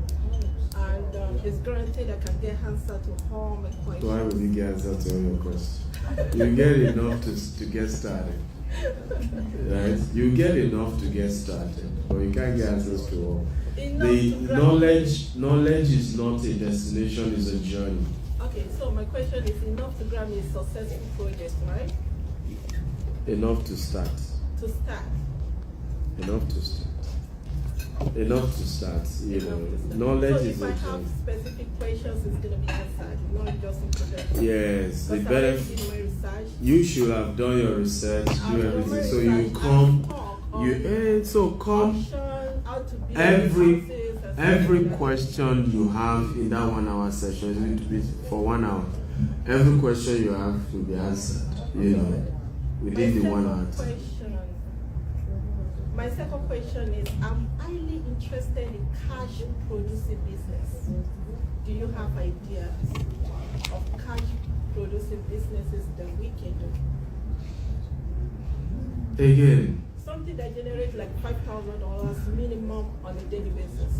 Speaker 9: And it's guaranteed I can get answer to all my questions.
Speaker 2: Why would you get answer to all your questions? You get enough to get started. Right? You get enough to get started, but you can't get answers to all. The knowledge is not a destination, it's a journey.
Speaker 9: Okay, so my question is enough to grab me a successful project, right?
Speaker 2: Enough to start.
Speaker 9: To start.
Speaker 2: Enough to start. Knowledge
Speaker 9: so
Speaker 2: is a
Speaker 9: if I have
Speaker 2: journey.
Speaker 9: specific questions, it's going to be answered, not just in project.
Speaker 2: Yes, the
Speaker 9: Because I
Speaker 2: better.
Speaker 9: already did my research.
Speaker 2: You should have done your research, do
Speaker 9: I've done
Speaker 2: everything.
Speaker 9: my
Speaker 2: So you
Speaker 9: research,
Speaker 2: come.
Speaker 9: I've talked on options, how to build
Speaker 2: Every
Speaker 9: houses and stuff like that.
Speaker 2: question you have in that 1 hour session is going to be for 1 hour. Every question you have will be answered, within the 1 hour.
Speaker 9: My second question is, I'm highly interested in cash producing business. Do you have ideas of cash producing businesses that we can do?
Speaker 2: Again,
Speaker 9: Something that generates like $5,000 minimum on a daily basis.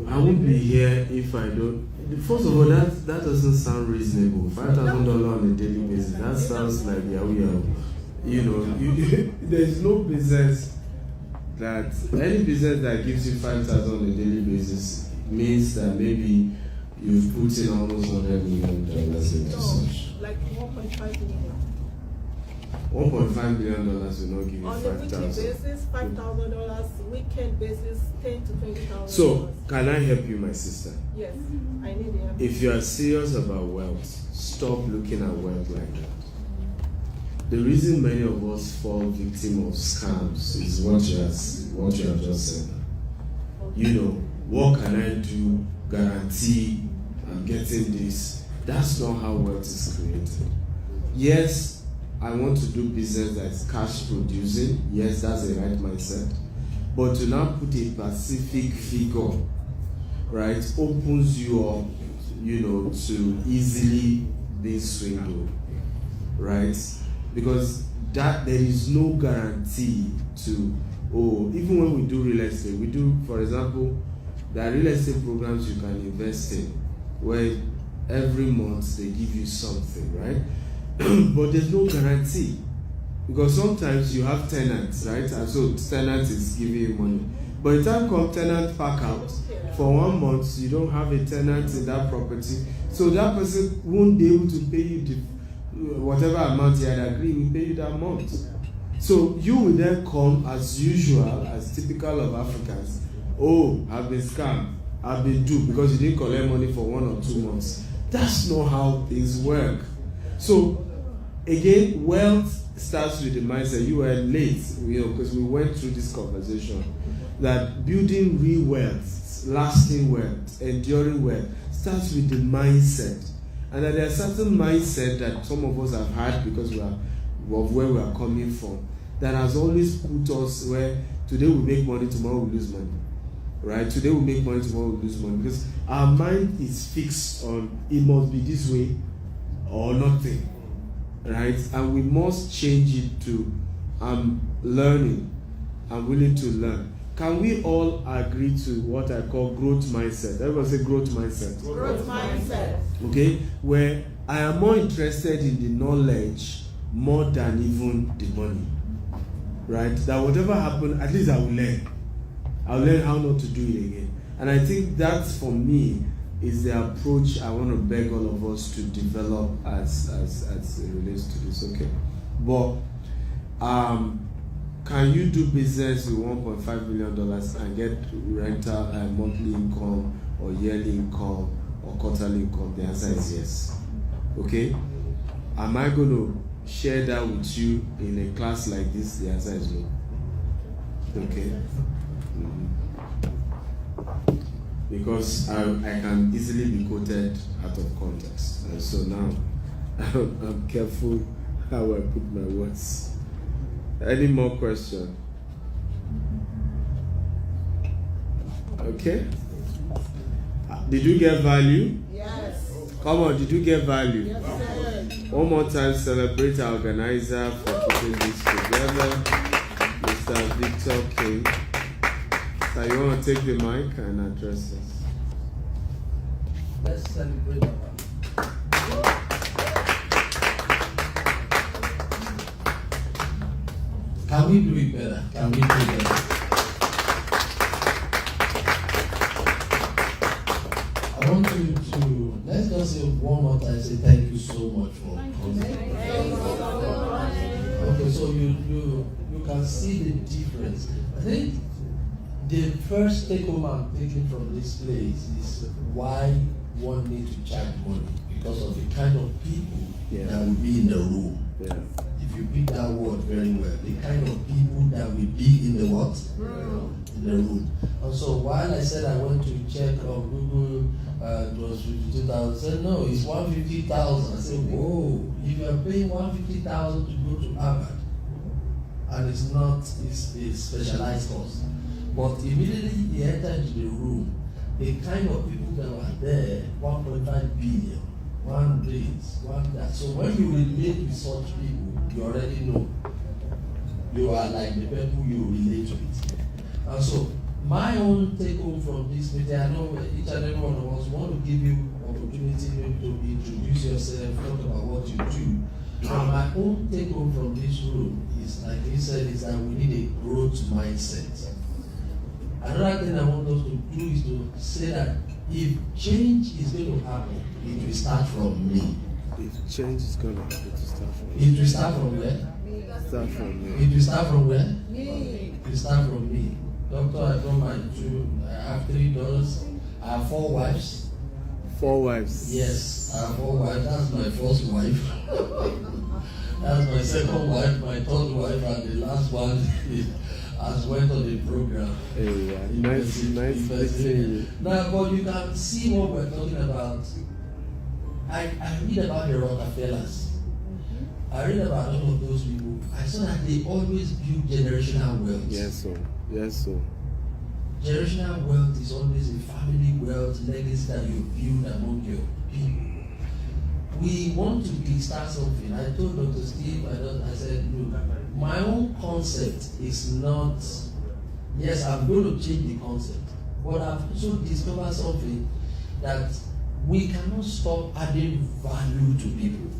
Speaker 2: I won't be here if I don't. First of all, that doesn't sound reasonable. $5,000 on a daily basis. That sounds like Yahoo. You know, there's no business any business that gives you $5,000 on a daily basis means that maybe you've put in almost $100 million into such.
Speaker 9: Like 1.5 million.
Speaker 2: $1.5 million will not give you
Speaker 9: On a weekly
Speaker 2: $5,000.
Speaker 9: basis, $5,000. Weekend basis, $10,000 to $20,000.
Speaker 2: So, can I help you, my sister?
Speaker 9: yes, I need the help.
Speaker 2: If you are serious about wealth, stop looking at wealth like that. The reason many of us fall victim of scams is what you have just said. You know, what can I do? Guarantee I'm getting this. That's not how wealth is created. Yes, I want to do business that is cash producing. Yes, that's the right mindset. But to now put a specific figure, right, opens you up, you know, to easily be swindled, right? Because that there is no guarantee to, even when we do real estate, we do, for example, there are real estate programs you can invest in where every month they give you something, right? But there's no guarantee, because sometimes you have tenants, right? And so tenant is giving you money. But the time comes, tenant pack out. For 1 month, you don't have a tenant in that property. So that person won't be able to pay you whatever amount he had agreed, will pay you that month. So you will then come as usual, as typical of Africans. I've been scammed, I've been duped because you didn't collect money for 1 or 2 months. That's not how things work. So again, wealth starts with the mindset. You were late, because we went through this conversation that building real wealth, lasting wealth, enduring wealth starts with the mindset. And that there are certain mindset that some of us have had because of where we are coming from, that has always put us where today we make money, tomorrow we lose money. Right? Today we make money, tomorrow we lose money. Because our mind is fixed on it must be this way or nothing. Right? And we must change it to I'm learning. I'm willing to learn. Can we all agree to what I call growth mindset? Everybody say growth mindset.
Speaker 7: Growth mindset.
Speaker 2: Okay? Where I am more interested in the knowledge more than even the money. Right? That whatever happens, at least I will learn. I'll learn how not to do it again. And I think that, for me, is the approach I want to beg all of us to develop as it relates to this. Okay? But, can you do business with $1.5 million and get rental monthly income or yearly income or quarterly income? The answer is yes. Okay? Am I going to share that with you in a class like this? The answer is no. Okay? Because I can easily be quoted out of context. And so now I'm careful how I put my words. Any more questions? Okay. Did you get value?
Speaker 7: Yes.
Speaker 2: Come on, did you get value?
Speaker 7: Yes, sir.
Speaker 2: One more time, celebrate our organizer for putting this together, Mr. Victor King. So you want to take the mic and address us?
Speaker 1: Let's celebrate our Can we do it better? Can we do it better? I want you to, let's just say one more time, say thank you so much for coming. Okay, so you can see the difference. I think the first take home I'm taking from this place is why one needs to charge money, because of the kind of people that will be in the room.
Speaker 2: Yeah.
Speaker 1: If you pick that word very well, the kind of people that will be in the what? In the room. And so while I said I went to check on Google, it was 52,000. I said no, it's 150,000. I said, whoa, if you are paying 150,000 to go to Harvard, and it's not, it's a specialized course. But immediately you enter into the room, the kind of people that were there, 1.5 billion, one this, one that. So when you relate with such people, you already know. You are like the people you relate with. And so my own take home from this meeting, I know each and every one of us want to give you opportunity maybe to introduce yourself, talk about what you do. But my own take home from this room is, like he said, is that we need a growth mindset. Another thing I want us to do is to say that if change is going to happen, it will start from me.
Speaker 2: If change is gonna happen, it will start from
Speaker 1: It will start from where?
Speaker 2: Start from me.
Speaker 1: It will start from where?
Speaker 7: Me.
Speaker 1: It will start from me. Doctor, I got my I have 3 daughters. I have 4 wives.
Speaker 2: 4 wives.
Speaker 1: Yes, I have 4 wives. That's my first wife. That's my second wife, my third wife, and the last one has went on the program.
Speaker 2: Hey, yeah. Nice meeting you.
Speaker 1: Now, but you can see what we're talking about. I read about the Rockefellers. I read about all of those people. I saw that they always build generational wealth.
Speaker 2: Yes, sir. Yes, sir.
Speaker 1: Generational wealth is always a family wealth legacy that you build among your people. We want to kickstart something. I told Dr. Steve, I said, look, my own concept is not, yes, I'm going to change the concept, but I've also discovered something that we cannot stop adding value to people.